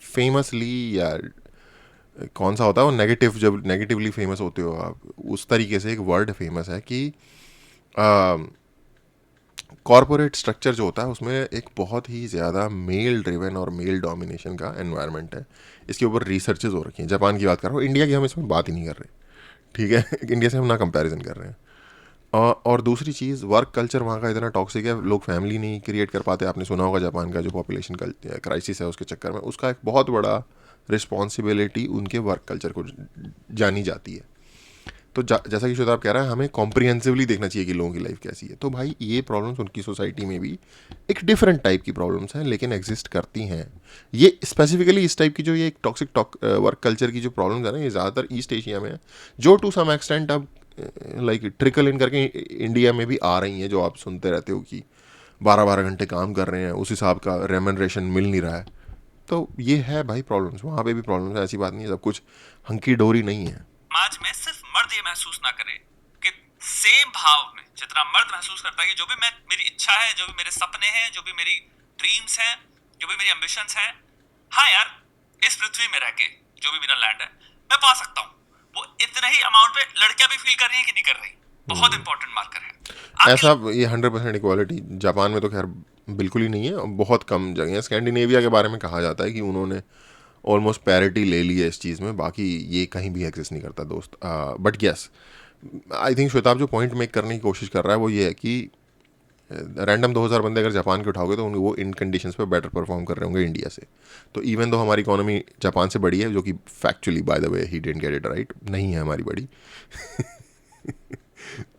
फेमसली, या कौन सा होता है वो नेगेटिव, जब नेगेटिवली फेमस होते हो आप, उस तरीके से एक वर्ड फेमस है कि कॉरपोरेट स्ट्रक्चर जो होता है उसमें एक बहुत ही ज़्यादा मेल ड्रिवन और मेल डोमिनेशन का एनवायरनमेंट है। इसके ऊपर रिसर्चेज हो रखी हैं। जापान की बात कर रहा हूँ, इंडिया की हम इसमें बात ही नहीं कर रहे, ठीक है। इंडिया से हम ना कंपैरिजन कर रहे हैं। और दूसरी चीज़, वर्क कल्चर वहाँ का इतना टॉक्सिक है, लोग फैमिली नहीं क्रिएट कर पाते। आपने सुना होगा जापान का जो पॉपुलेशन क्राइसिस है, उसके चक्कर में उसका एक बहुत बड़ा रिस्पॉन्सिबिलिटी उनके वर्क कल्चर को जानी जाती है। तो जैसा कि श्वेता आप कह रहा है, हमें कॉम्प्रिहेंसिवली देखना चाहिए कि लोगों की लाइफ कैसी है। तो भाई ये प्रॉब्लम्स उनकी सोसाइटी में भी एक डिफरेंट टाइप की प्रॉब्लम्स हैं, लेकिन एग्जिस्ट करती हैं। ये स्पेसिफिकली इस टाइप की जो ये एक टॉक्सिक वर्क कल्चर की जो प्रॉब्लम्स है ना, ये ज़्यादातर ईस्ट एशिया में है, जो टू सम एक्सटेंट अब लाइक ट्रिकल इन करके इंडिया में भी आ रही हैं। जो आप सुनते रहते हो कि 12-12 घंटे काम कर रहे हैं, उस हिसाब का रेमनरेशन मिल नहीं रहा है। तो ये है भाई प्रॉब्लम्स, वहाँ पे भी प्रॉब्लम्स है, ऐसी बात नहीं है सब कुछ हंकी डोरी नहीं है। समाज में सिर्फ मर्द ये महसूस ना करे कि सेम भाव में जितना मर्द महसूस करता है कि जो भी मैं, मेरी इच्छा है, जो भी मेरे सपने हैं, जो भी मेरी ड्रीम्स हैं, जो भी मेरी एम्बिशंस हैं, हाँ यार, इस पृथ्वी में रह के जो भी मेरा लैंड है मैं पा सकता हूँ। वो इतने ही अमाउंट पे लड़कियां भी फील कर रही हैं कि नहीं कर रही, बहुत इंपॉर्टेंट मार्कर है। ऐसा ये 100% इक्वालिटी जापान में तो खैर बिल्कुल ही नहीं है। बहुत कम जगह है। स्कैंडिनेविया के बारे में कहा जाता है कि उन्होंने ऑलमोस्ट पैरिटी ले ली है इस चीज़ में, बाकी ये कहीं भी एग्जिस्ट नहीं करता दोस्त। But yes, I think Shwetab जो पॉइंट मेक करने की कोशिश कर रहा है वो ये है कि रैंडम 2000 बंदे अगर जापान के उठाओगे तो वो इन कंडीशंस पे बेटर परफॉर्म कर रहे होंगे इंडिया से। तो इवन दो हमारी इकोनॉमी जापान से बड़ी है, जो कि factually bye the way he didn't get it right, नहीं है हमारी बड़ी।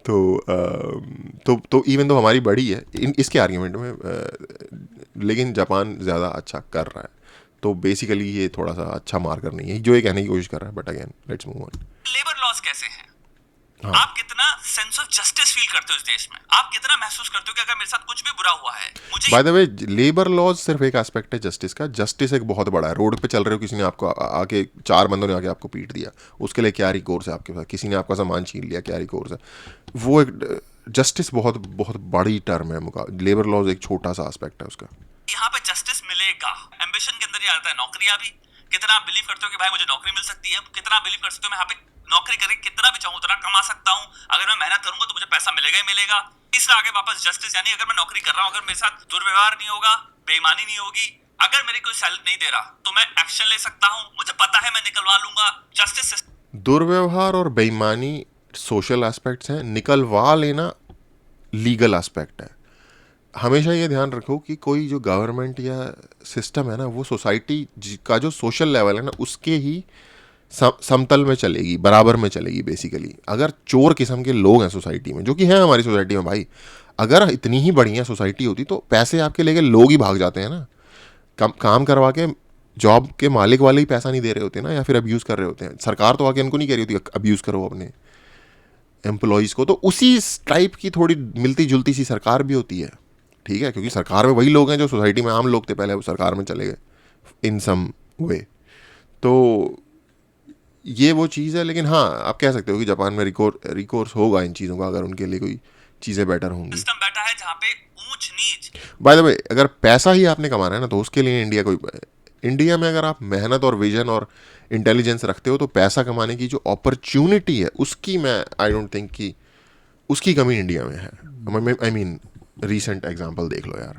तो इवन दो हमारी बड़ी है इसके आर्ग्यूमेंट में, लेकिन जापान ज़्यादा अच्छा कर रहा है। तो बेसिकली ये थोड़ा सा अच्छा मार्कर नहीं है जो ये कहने की कोशिश कर रहा है। But again let's move on. Labour laws कैसे हैं? हाँ। आप कितना सेंस ऑफ जस्टिस फील करते हो इस देश में? आप कितना महसूस करते हो कि अगर मेरे साथ कुछ भी बुरा हुआ है, मुझे by the way labour laws सिर्फ एक एस्पेक्ट है जस्टिस का। जस्टिस एक बहुत बड़ा है। रोड पे चल रहे हो, किसी ने आपको आके 4 बंदों ने आके आपको पीट दिया, उसके लिए क्या रिकोर्स है आपके पास? किसी ने आपका सामान छीन लिया, क्या रिकोर्स है? वो एक जस्टिस बहुत बहुत बड़ी टर्म है। लेबर लॉज एक छोटा सा एस्पेक्ट है उसका। यहाँ पे जस्टिस मिलेगा। एम्बिशन के अंदर ही आता है नौकरियां भी। कितना आप बिलीव करते हो कि भाई मुझे नौकरी मिल सकती है? कितना बिलीव कर सकते हो मैं यहाँ पे नौकरी करके कितना भी चाहूँ उतना कमा सकता हूँ? अगर मैं मेहनत करूंगा तो मुझे पैसा मिलेगा ही मिलेगा। तीसरा आगे वापस जस्टिस, यानी अगर मैं नौकरी कर रहा हूँ, अगर मेरे साथ दुर्व्यवहार नहीं होगा, बेईमानी नहीं होगी, अगर मेरी कोई सैलरी नहीं दे रहा तो मैं एक्शन ले सकता हूँ, मुझे पता है मैं निकलवा लूंगा। जस्टिस दुर्व्यवहार और बेईमानी सोशल एस्पेक्ट्स हैं, निकलवा लेना लीगल एस्पेक्ट है। हमेशा ये ध्यान रखो कि कोई जो गवर्नमेंट या सिस्टम है ना, वो सोसाइटी का जो सोशल लेवल है ना, उसके ही समतल में चलेगी, बराबर में चलेगी बेसिकली। अगर चोर किस्म के लोग हैं सोसाइटी में, जो कि हैं हमारी सोसाइटी में भाई, अगर इतनी ही बढ़िया सोसाइटी होती तो पैसे आपके लेके लोग ही भाग जाते हैं ना। काम करवा के जॉब के मालिक वाले ही पैसा नहीं दे रहे होते ना, या फिर अब्यूज़ कर रहे होते हैं। सरकार तो आके उनको नहीं कह रही होती अब्यूज़ करो अपने एम्प्लॉयज़ को। तो उसी टाइप की थोड़ी मिलती जुलती सी सरकार भी होती है, ठीक है, क्योंकि सरकार में वही लोग हैं जो सोसाइटी में आम लोग थे पहले, वो सरकार में चले गए इन सम वे। तो ये वो चीज़ है। लेकिन हाँ, आप कह सकते हो कि जापान में रिकोर्स होगा इन चीज़ों का, अगर उनके लिए कोई चीज़ें बेटर होंगी। सिस्टम बैठा है जहाँ पे ऊंच नीच। बाय द वे, अगर पैसा ही आपने कमाना है ना, तो उसके लिए इंडिया में अगर आप मेहनत और विजन और इंटेलिजेंस रखते हो, तो पैसा कमाने की जो अपॉर्चुनिटी है उसकी आई डोंट थिंक कि उसकी कमी इंडिया में है। आई मीन रीसेंट एग्जांपल देख लो यार।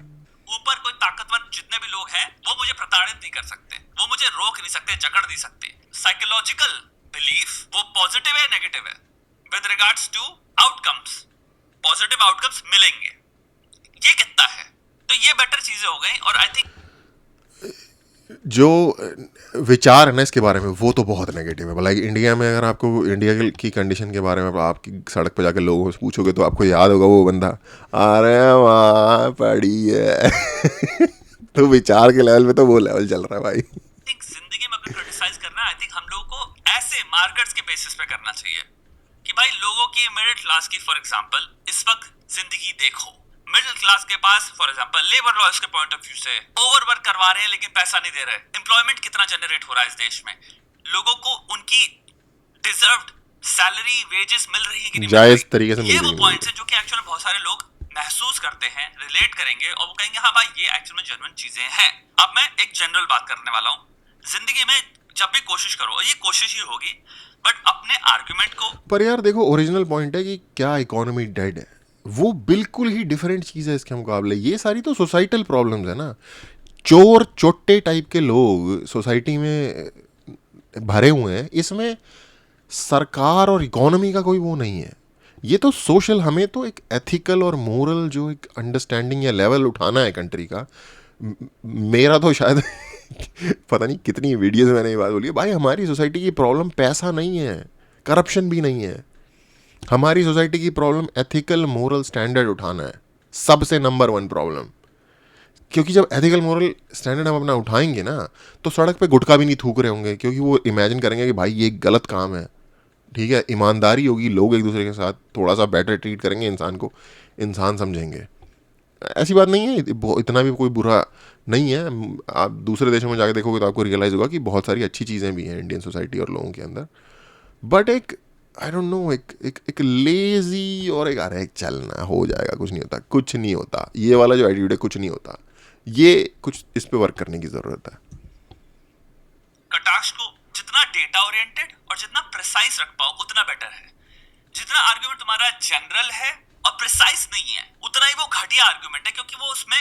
ऊपर कोई ताकतवर जितने भी लोग हैं वो मुझे प्रताड़ित नहीं कर सकते, वो मुझे रोक नहीं सकते, जकड़ नहीं सकते। साइकोलॉजिकल बिलीफ वो पॉजिटिव है नेगेटिव है with regards to outcomes. Positive outcomes मिलेंगे, ये कितना है, तो ये बेटर चीजें हो गई। और आई थिंक जो विचार है ना इसके बारे में, वो तो बहुत नेगेटिव है। लाइक इंडिया में अगर आपको इंडिया की कंडीशन के बारे में आपकी सड़क पर जाकर लोगों से पूछोगे तो आपको याद होगा वो बंदा, अरे वहाँ पड़ी है तो विचार के लेवल पे तो वो लेवल चल रहा है भाई। थिंक जिंदगी में अगर क्रिटिसाइज करना है, आई थिंक हम लोगों को ऐसे मार्कर्स के बेसिस पे करना चाहिए कि भाई लोगों की, मिडिल क्लास की फॉर एग्जांपल इस वक्त जिंदगी देखो, मिडिल क्लास के पास फॉर एग्जांपल लेबर लॉज के पॉइंट ऑफ व्यू से ओवरवर्क करवा रहे हैं लेकिन पैसा नहीं दे रहे, एम्प्लॉयमेंट कितना जनरेट हो रहा है इस देश में, लोगों को उनकी डिजर्व्ड सैलरी वेजेस मिल रही है कि नहीं मिल जायज रही? तरीके से मिल ये रही वो है। पॉइंट्स हैं जो कि एक्चुअली बहुत सारे लोग महसूस करते हैं, रिलेट करेंगे और वो कहेंगे हाँ भाई ये एक्चुअल में जेन्युइन चीजें हैं। अब मैं एक जनरल बात करने वाला हूँ, जिंदगी में जब भी कोशिश करो, और ये कोशिश ही होगी, बट अपने आर्गुमेंट को, पर यार देखो, ओरिजिनल पॉइंट है कि क्या इकोनॉमी डेड है, वो बिल्कुल ही डिफरेंट चीज़ है इसके मुकाबले। ये सारी तो सोसाइटल प्रॉब्लम्स है ना। चोर चोट्टे टाइप के लोग सोसाइटी में भरे हुए हैं, इसमें सरकार और इकोनॉमी का कोई वो नहीं है। ये तो सोशल, हमें तो एक एथिकल और मोरल जो एक अंडरस्टैंडिंग या लेवल उठाना है कंट्री का। मेरा तो शायद पता नहीं कितनी वीडियोस में मैंने ये बात बोली है भाई, हमारी सोसाइटी की प्रॉब्लम पैसा नहीं है, करप्शन भी नहीं है। हमारी सोसाइटी की प्रॉब्लम एथिकल मोरल स्टैंडर्ड उठाना है, सबसे नंबर 1 प्रॉब्लम। क्योंकि जब एथिकल मोरल स्टैंडर्ड हम अपना उठाएंगे ना, तो सड़क पे गुटखा भी नहीं थूक रहे होंगे, क्योंकि वो इमेजिन करेंगे कि भाई ये गलत काम है। ठीक है, ईमानदारी होगी, लोग एक दूसरे के साथ थोड़ा सा बेटर ट्रीट करेंगे, इंसान को इंसान समझेंगे। ऐसी बात नहीं है, इतना भी कोई बुरा नहीं है। आप दूसरे देशों में जाकर देखोगे तो आपको रियलाइज़ होगा कि बहुत सारी अच्छी चीज़ें भी हैं इंडियन सोसाइटी और लोगों के अंदर। बट एक आई डोंट नो, एक लेजी और एक अरे चलना हो जाएगा, कुछ नहीं होता, कुछ नहीं होता, ये वाला जो एटीट्यूड है कुछ नहीं होता, ये कुछ इस पे वर्क करने की ज़रूरत है। कटाक्ष को जितना डेटा ओरिएंटेड और जितना प्रिसाइज रख पाओ उतना बेटर है। जितना आर्गुमेंट तुम्हारा जनरल है और प्रिसाइज नहीं है, उतना ही वो घटिया आर्गुमेंट है, क्योंकि वो उसमें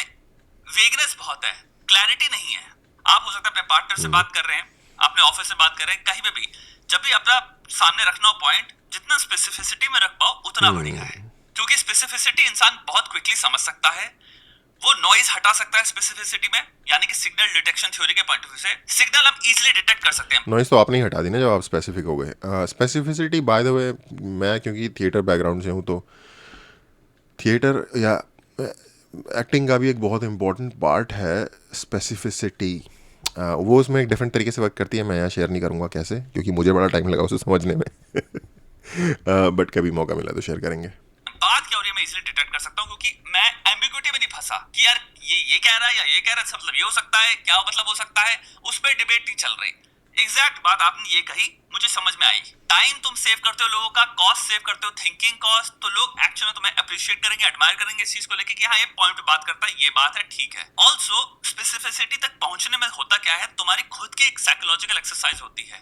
वेगनेस बहुत है, क्लैरिटी नहीं है। आप हो सकता है अपने पार्टनर से बात कर रहे हैं, अपने ऑफिस से बात कर रहे हैं, कहीं पे भी जब भी अपना सामने रखना हो पॉइंट, जितना स्पेसिफिसिटी में रख पाओ उतना बढ़िया है, क्योंकि स्पेसिफिसिटी इंसान बहुत क्विकली समझ सकता है, वो नॉइज हटा सकता है स्पेसिफिसिटी में, यानी कि सिग्नल डिटेक्शन थ्योरी के पॉइंट ऑफ व्यू से सिग्नल हम इजीली डिटेक्ट कर सकते हैं। नॉइस तो आपने ही हटा दी ना जब आप स्पेसिफिक हो गए। स्पेसिफिसिटी बाय द वे, मैं क्योंकि थिएटर बैकग्राउंड से हूँ, तो थिएटर या एक्टिंग का भी एक बहुत इम्पोर्टेंट पार्ट है स्पेसिफिसिटी। वो उसमें एक डिफरेंट तरीके से वर्क करती है, मैं यहाँ शेयर नहीं करूँगा कैसे, क्योंकि मुझे बड़ा टाइम लगा उसे समझने में। बट कभी मौका मिला तो शेयर करेंगे। बात क्या हो रही है मैं इजीली डिटेक्ट कर सकता हूँ, क्योंकि मैं एम्बिग्युइटी में नहीं फंसा कि यार ये कह रहा है या ये कह रहा है, मतलब ये हो सकता है, क्या मतलब हो सकता है, उस पर डिबेट नहीं चल रही। एग्जैक्ट बात आपने ये कही, मुझे समझ में आई। टाइम तुम सेव करते हो लोगों का, कॉस्ट सेव करते हो, थिंकिंग कॉस्ट, तो लोग एक्चुअली में तुम्हें अप्रिशिएट करेंगे, एडमायर करेंगे इस चीज को लेके कि हाँ ये पॉइंट पे बात करता है, ये बात है, ठीक है। ऑल्सो स्पेसिफिसिटी तक पहुंचने में होता क्या है, तुम्हारी खुद की एक साइकोलॉजिकल एक्सरसाइज होती है,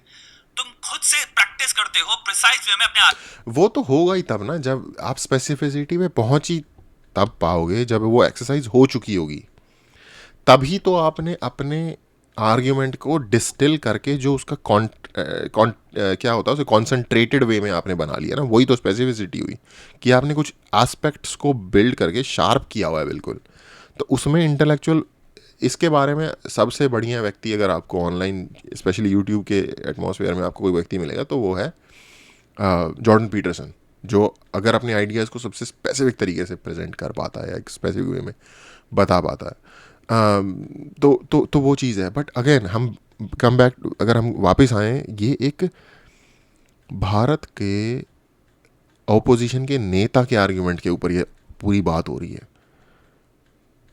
तुम खुद से प्रैक्टिस करते हो प्रिसाइज वे में अपने। वो तो होगा ही तब ना, जब आप स्पेसिफिसिटी में पहुंची तब पाओगे, जब वो एक्सरसाइज हो चुकी होगी, तभी तो आपने अपने आर्ग्यूमेंट को डिस्टिल करके जो उसका क्या होता है उसे कॉन्सेंट्रेटेड वे में आपने बना लिया ना, वही तो स्पेसिफिसिटी हुई कि आपने कुछ एस्पेक्ट्स को बिल्ड करके शार्प किया हुआ है बिल्कुल। तो उसमें इंटेलेक्चुअल, इसके बारे में सबसे बढ़िया व्यक्ति अगर आपको ऑनलाइन स्पेशली यूट्यूब के एटमॉस्फेयर में आपको कोई व्यक्ति मिलेगा तो वो है जॉर्डन पीटरसन, जो अगर अपने आइडियाज़ को सबसे स्पेसिफिक तरीके से प्रेजेंट कर पाता है, एक स्पेसिफिक वे में बता पाता है। तो वो चीज़ है। बट अगेन हम कम बैक, अगर हम वापस आएँ, ये एक भारत के ऑपोजिशन के नेता के आर्ग्यूमेंट के ऊपर ये पूरी बात हो रही है।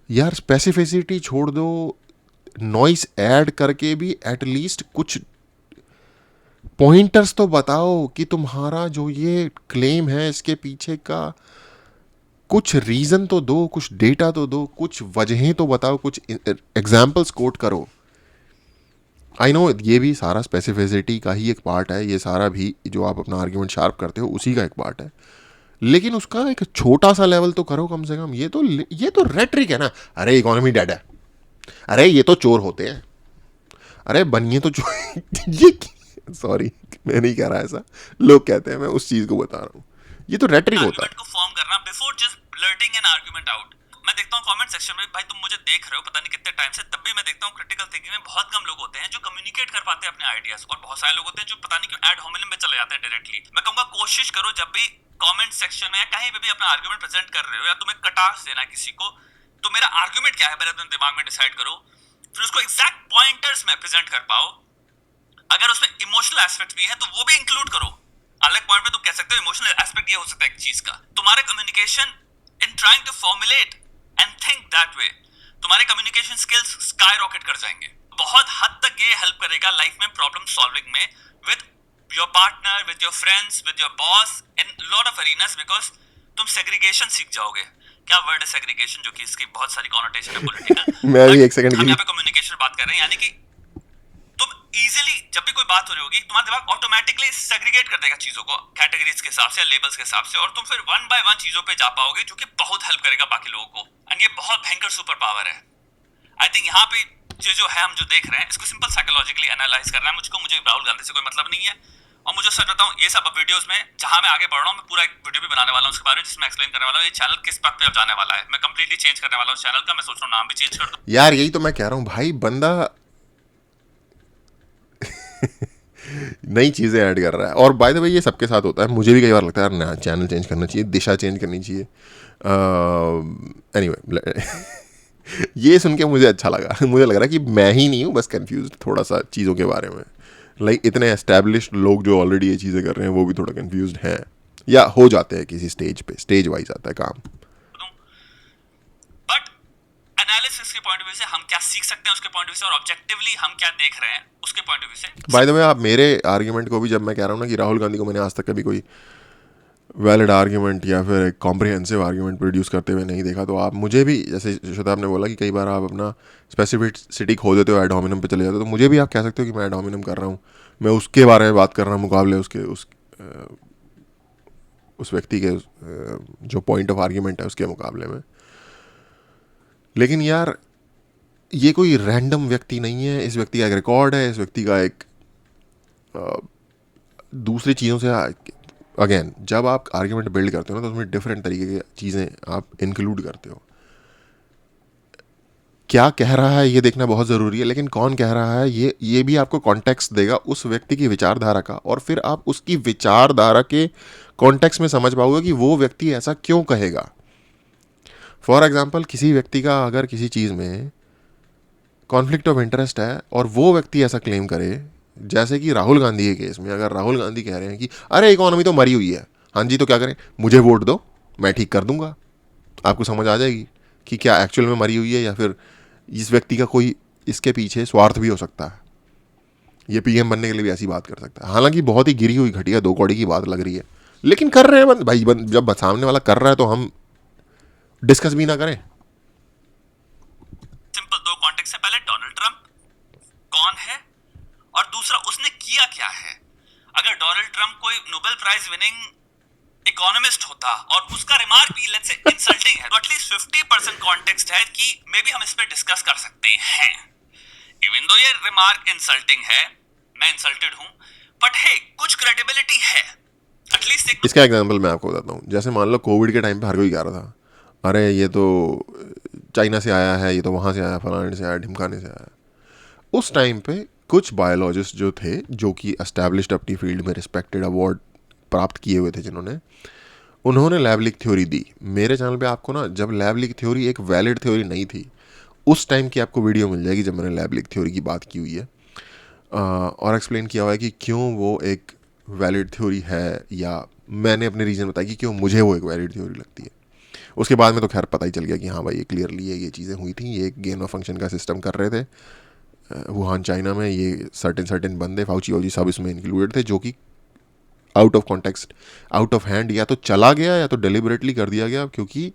यार स्पेसिफिसिटी छोड़ दो, नॉइस ऐड करके भी एटलीस्ट कुछ पॉइंटर्स तो बताओ कि तुम्हारा जो ये क्लेम है इसके पीछे का कुछ रीज़न तो दो, कुछ डेटा तो दो, कुछ वजहें तो बताओ, कुछ एग्जाम्पल्स कोट करो। आई नो ये भी सारा स्पेसिफिसिटी का ही एक पार्ट है, ये सारा भी जो आप अपना आर्ग्यूमेंट शार्प करते हो उसी का एक पार्ट है, लेकिन उसका एक छोटा सा लेवल तो करो कम से कम। ये तो रेटरिक है ना, अरे इकोनॉमी डेड है, अरे ये तो चोर होते हैं, अरे बनिए तो चोर ये सॉरी मैं नहीं कह रहा ऐसा, लोग कहते हैं, मैं उस चीज़ को बता रहा हूँ, ये तो रेटरिक होता है। को फॉर्म करना before just blurting an argument out. मैं देखता हूँ कमेंट सेक्शन में, भाई तुम मुझे देख रहे हो पता नहीं कितने टाइम से, तब भी मैं देखता हूँ क्रिटिकल थिंकिंग में बहुत कम लोग होते हैं जो कम्युनिकेट कर पाते हैं अपने आइडियाज, और बहुत सारे लोग होते हैं जो पता नहीं क्यों एड होमिनम में चले जाते हैं डायरेक्टली। मैं कहूँगा कोशिश करो जब भी कमेंट सेक्शन में या कहीं पे भी अपना आर्गुमेंट प्रेजेंट कर रहे हो, या तुम्हें कटाक्ष देना है किसी को, तो मेरा आर्गुमेंट क्या है पहले तुम दिमाग में डिसाइड करो, फिर उसको एग्जैक्ट पॉइंटर्स में प्रेजेंट कर पाओ। अगर उसमें इमोशनल एस्पेक्ट भी है तो वो भी इंक्लूड करो। अलग पॉइंट पे तुम कह सकते हो इमोशनल एस्पेक्ट ये हो सकता है एक चीज का। तुम्हारे communication in trying to formulate and think that way, तुम्हारे कम्युनिकेशन स्किल्स स्काई रॉकेट कर जाएंगे। बहुत हद तक ये हेल्प करेगा लाइफ में प्रॉब्लम सॉल्विंग में, with your partner, with your friends, with your boss, in lot of arenas, because तुम सेग्रीगेशन सीख जाओगे। क्या वर्ड है सेग्रीगेशन, जो कि इसकी बहुत सारी कॉनोटेशन है पॉलिटिकल। मैं भी एक सेकंड के हम लिए यहाँ पे कम्युनिकेशन बात कर रहे हैं, यानी कि तुम इजीली जब भी कोई बात हो रही होगी तुम्हारा दिमाग ऑटोमेटिकली सेग्रीगेट कर देगा चीजों को कैटेगरीज के हिसाब से या लेबल्स के हिसाब से, और तुम फिर वन बाय वन चीजों पे जा पाओगे, जो कि बहुत हेल्प करेगा बाकी लोगों को। एंड ये बहुत भयंकर सुपर पावर है। आई थिंक यहाँ पे जो है हम जो देख रहे हैं इसको सिंपल साइकोलॉजिकली एनालाइज करना है मुझे राहुल गांधी से कोई मतलब नहीं है। और मुझे सच बताऊं, ये सब वीडियोस में जहां मैं आगे बढ़ रहा हूं, मैं पूरा एक वीडियो भी बनाने वाला हूं उसके बारे में, जिसमें एक्सप्लेन करने वाला हूं ये चैनल किस पथ पे अब जाने वाला है। मैं कंप्लीटली चेंज करने वाला हूं चैनल का। मैं सोच रहा हूं नाम भी चेंज कर दूं। यार यही तो मैं कह रहा हूँ भाई, बंदा नई चीज़ें ऐड कर रहा है। और बाय द वे ये सबके साथ होता है, मुझे भी कई बार लगता है यार ना चैनल चेंज करना चाहिए, दिशा चेंज करनी चाहिए। एनीवे ये सुन के मुझे अच्छा लगा। मुझे लग रहा है कि मैं ही नहीं हूँ बस कंफ्यूज थोड़ा सा चीज़ों के बारे में। लाइक इतने एस्टैब्लिश्ड लोग जो ऑलरेडी ये चीज़ें कर रहे हैं वो भी थोड़ा कंफ्यूज हैं या हो जाते हैं किसी स्टेज पे, स्टेज वाइज आता है काम। बट एनालिसिस के पॉइंट ऑफ व्यू से हम क्या सीख सकते हैं उसके पॉइंट ऑफ व्यू से, और ऑब्जेक्टिवली हम क्या देख रहे हैं उसके पॉइंट ऑफ व्यू से। बाय द वे आप मेरे आर्ग्यूमेंट को भी, जब मैं कह रहा हूँ ना कि राहुल गांधी को मैंने आज तक कभी कोई वैलिड आर्ग्यूमेंट या फिर एक कॉम्प्रिहेंसिव आर्ग्यूमेंट प्रोड्यूस करते हुए नहीं देखा, तो आप मुझे भी, जैसे शताब ने बोला कि कई बार आप अपना स्पेसिफिसिटी खो देते हो, एड होमिनम पे चले जाते हो, तो मुझे भी आप कह सकते हो कि मैं एड होमिनम कर रहा हूँ, मैं उसके बारे में बात कर रहा हूँ मुकाबले उस व्यक्ति के जो पॉइंट ऑफ आर्ग्यूमेंट है उसके मुकाबले में। लेकिन यार ये कोई रैंडम व्यक्ति नहीं है, इस व्यक्ति का एक रिकॉर्ड है, इस व्यक्ति का एक दूसरी चीज़ों से अगेन जब आप आर्ग्यूमेंट बिल्ड करते हो ना तो उसमें डिफरेंट तरीके की चीज़ें आप इंक्लूड करते हो। क्या कह रहा है ये देखना बहुत ज़रूरी है, लेकिन कौन कह रहा है ये भी आपको कॉन्टेक्स्ट देगा उस व्यक्ति की विचारधारा का, और फिर आप उसकी विचारधारा के कॉन्टेक्स्ट में समझ पाओगे कि वो व्यक्ति ऐसा क्यों कहेगा। फॉर एग्जाम्पल, किसी व्यक्ति का अगर किसी चीज़ में कॉन्फ्लिक्ट ऑफ इंटरेस्ट है और वो व्यक्ति ऐसा क्लेम करे, जैसे कि राहुल गांधी के केस में अगर राहुल गांधी कह रहे हैं कि अरे इकोनॉमी तो मरी हुई है, हाँ जी तो क्या करें, मुझे वोट दो मैं ठीक कर दूंगा, आपको समझ आ जाएगी कि क्या एक्चुअल में मरी हुई है या फिर इस व्यक्ति का कोई इसके पीछे स्वार्थ भी हो सकता है। ये पीएम बनने के लिए भी ऐसी बात कर सकता है। हालांकि बहुत ही गिरी हुई घटिया दो कौड़ी की बात लग रही है, लेकिन कर रहे हैं भाई। जब सामने वाला कर रहा है तो हम डिस्कस भी ना करें। सिंपल दो कॉन्टेक्स्ट है, पहले डोनाल्ड ट्रंप कौन है और दूसरा उसने किया क्या है। अगर डोनाल्ड ट्रंप कोई नोबेल प्राइज विनिंग इकोनॉमिस्ट होता और उसका रिमार्क भी लेट्स से इंसल्टिंग है, तो एटलीस्ट 50% कॉन्टेक्स्ट है कि मे बी हम इस पे डिस्कस कर सकते हैं। इवन दो ये रिमार्क इंसल्टिंग है, मैं इंसल्टेड हूं, बट हे कुछ क्रेडिबिलिटी है एटलीस्ट। इसका एग्जांपल मैं आपको बताता हूँ। जैसे मान लो कोविड के टाइम पे हर कोई कह रहा था अरे ये तो चाइना से आया है, ये तो वहाँ से आया, फलाने से आया, ढिमकाने से आया। उस टाइम पे कुछ बायोलॉजिस्ट जो थे, जो कि एस्टैब्लिश्ड अपनी फील्ड में रिस्पेक्टेड अवार्ड प्राप्त किए हुए थे उन्होंने लैवलिक थ्योरी दी। मेरे चैनल पे आपको ना, जब लैवलिक थ्योरी एक वैलिड थ्योरी नहीं थी उस टाइम की आपको वीडियो मिल जाएगी जब मैंने लैवलिक थ्योरी की बात की हुई है, और एक्सप्लेन किया हुआ है कि क्यों वो एक वैलिड थ्योरी है, या मैंने अपने रीज़न बताया कि क्यों मुझे वो एक वैलिड थ्योरी लगती है। उसके बाद में तो खैर पता ही चल गया कि हाँ भाई ये क्लियरली ये चीज़ें हुई थी, ये एक गेन ऑफ फंक्शन का सिस्टम कर रहे थे वुहान चाइना में। ये सर्टेन बंदे फाउची वाउची सब इसमें इंक्लूडेड थे, जो कि out of context, out of hand या तो चला गया या तो डेलिबरेटली कर दिया गया, क्योंकि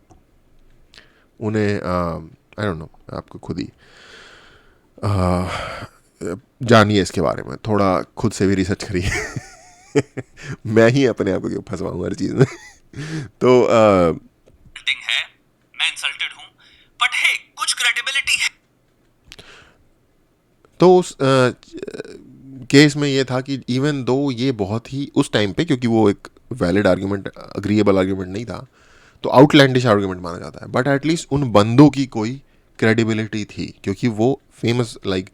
उन्हें आई डोंट नो, आपको खुद ही जानिए इसके बारे में, थोड़ा खुद से भी रिसर्च करिए। मैं ही अपने आप को क्यों फंसवाऊँ हर चीज़ में। तो है, मैं इंसल्टेड हूं, बट हे कुछ क्रेडिबिलिटी है। तो उस केस में ये था कि इवन दो ये बहुत ही उस टाइम पे, क्योंकि वो एक वैलिड आर्ग्यूमेंट, अग्रीएबल आर्ग्यूमेंट नहीं था, तो आउटलैंडिश आर्ग्यूमेंट माना जाता है, बट एटलीस्ट उन बंदों की कोई क्रेडिबिलिटी थी, क्योंकि वो फेमस लाइक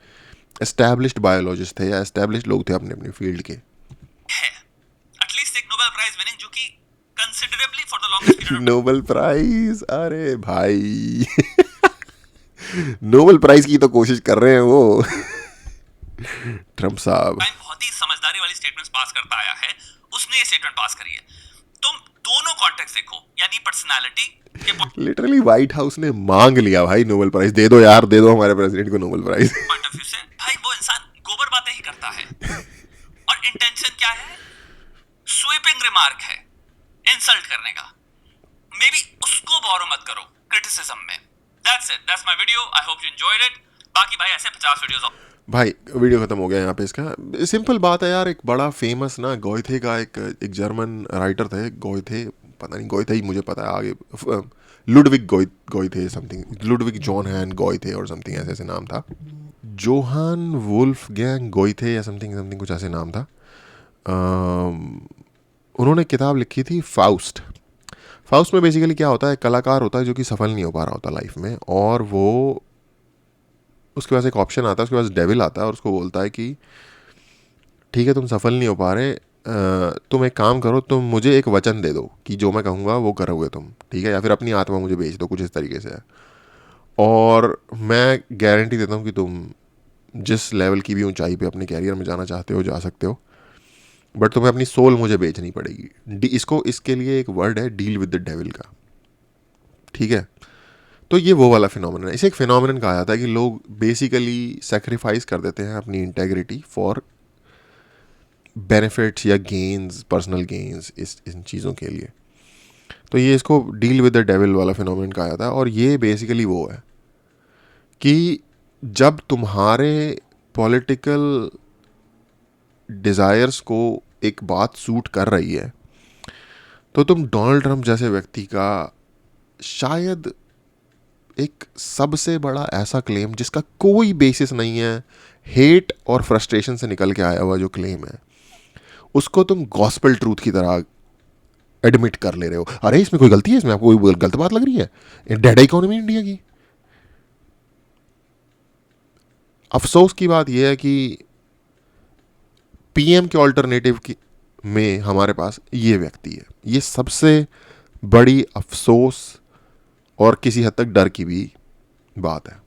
एस्टैब्लिश्ड बायोलॉजिस्ट थे या एस्टैब्लिश्ड लोग थे अपने अपने फील्ड के। एटलीस्ट एक नोबेल प्राइज विनिंग, जो कि considerably for the longest period Nobel prize, अरे भाई नोबेल प्राइज की तो कोशिश कर रहे हैं वो ट्रम्प साहब। टाइम बहुत ही समझदारी वाली स्टेटमेंट्स पास करता आया है, उसने ये स्टेटमेंट पास करी है। तुम दोनों कॉन्टेक्स्ट देखो, यानी पर्सनालिटी के लिटरली व्हाइट हाउस ने मांग लिया भाई नोबेल प्राइज दे दो यार, दे दो हमारे प्रेसिडेंट को Nobel prize. Point of view से भाई वो इंसान गोबर बातें ही करता है, और इंटेंशन क्या है? स्वीपिंग रिमार्क है, इंसल्ट करने का। मे बी उसको बोरो मत करो क्रिटिसिज्म में। That's it, that's my video, I hope you enjoyed it. बाकी भाई ऐसे 50 वीडियोस और भाई वीडियो खत्म हो गया यहाँ पे इसका। सिंपल बात है यार, एक बड़ा फेमस ना गोयथे का एक जर्मन राइटर थे, गोयथे, पता नहीं गोयथे ही मुझे पता है, आगे Ludwig Goethe something, Ludwig Johann Goethe और समथिंग ऐसे ऐसे नाम था, जोहान वुल्फ गैंग गोयथे या समथिंग समथिंग कुछ ऐसे नाम था। उन्होंने किताब लिखी थी फाउस्ट। फाउस्ट में बेसिकली क्या होता है, कलाकार होता है जो कि सफल नहीं हो पा रहा होता लाइफ में, और वो उसके पास एक ऑप्शन आता है, उसके पास डेविल आता है और उसको बोलता है कि ठीक है तुम सफल नहीं हो पा रहे, तुम एक काम करो, तुम मुझे एक वचन दे दो कि जो मैं कहूँगा वो करोगे तुम, ठीक है, या फिर अपनी आत्मा मुझे बेच दो, कुछ इस तरीके से है, और मैं गारंटी देता हूँ कि तुम जिस लेवल की भी ऊंचाई पे अपने कैरियर में जाना चाहते हो जा सकते हो, बट तुम्हें अपनी सोल मुझे बेचनी पड़ेगी। इसको इसके लिए एक वर्ड है डील विद द डेविल का, ठीक है। तो ये वो वाला फिनोमेनन है। इसे एक फिनोमेनन कहा जाता है कि लोग बेसिकली सेक्रीफाइस कर देते हैं अपनी इंटेग्रिटी फॉर बेनिफिट्स या गेन्स, पर्सनल गेन्स, इन चीज़ों के लिए। तो ये इसको डील विद द डेविल वाला फिनोमेनन कहा जाता है, और ये बेसिकली वो है कि जब तुम्हारे पॉलिटिकल डिज़ायर्स को एक बात सूट कर रही है, तो तुम डोनाल्ड ट्रंप जैसे व्यक्ति का शायद एक सबसे बड़ा ऐसा क्लेम जिसका कोई बेसिस नहीं है, हेट और फ्रस्ट्रेशन से निकल के आया हुआ जो क्लेम है, उसको तुम गॉस्पेल ट्रूथ की तरह एडमिट कर ले रहे हो। अरे इसमें कोई गलती है, इसमें आपको कोई गलत बात लग रही है, डेड इकोनॉमी इंडिया की। अफसोस की बात यह है कि पीएम के ऑल्टरनेटिव की में हमारे पास ये व्यक्ति है। ये सबसे बड़ी अफसोस और किसी हद तक डर की भी बात है।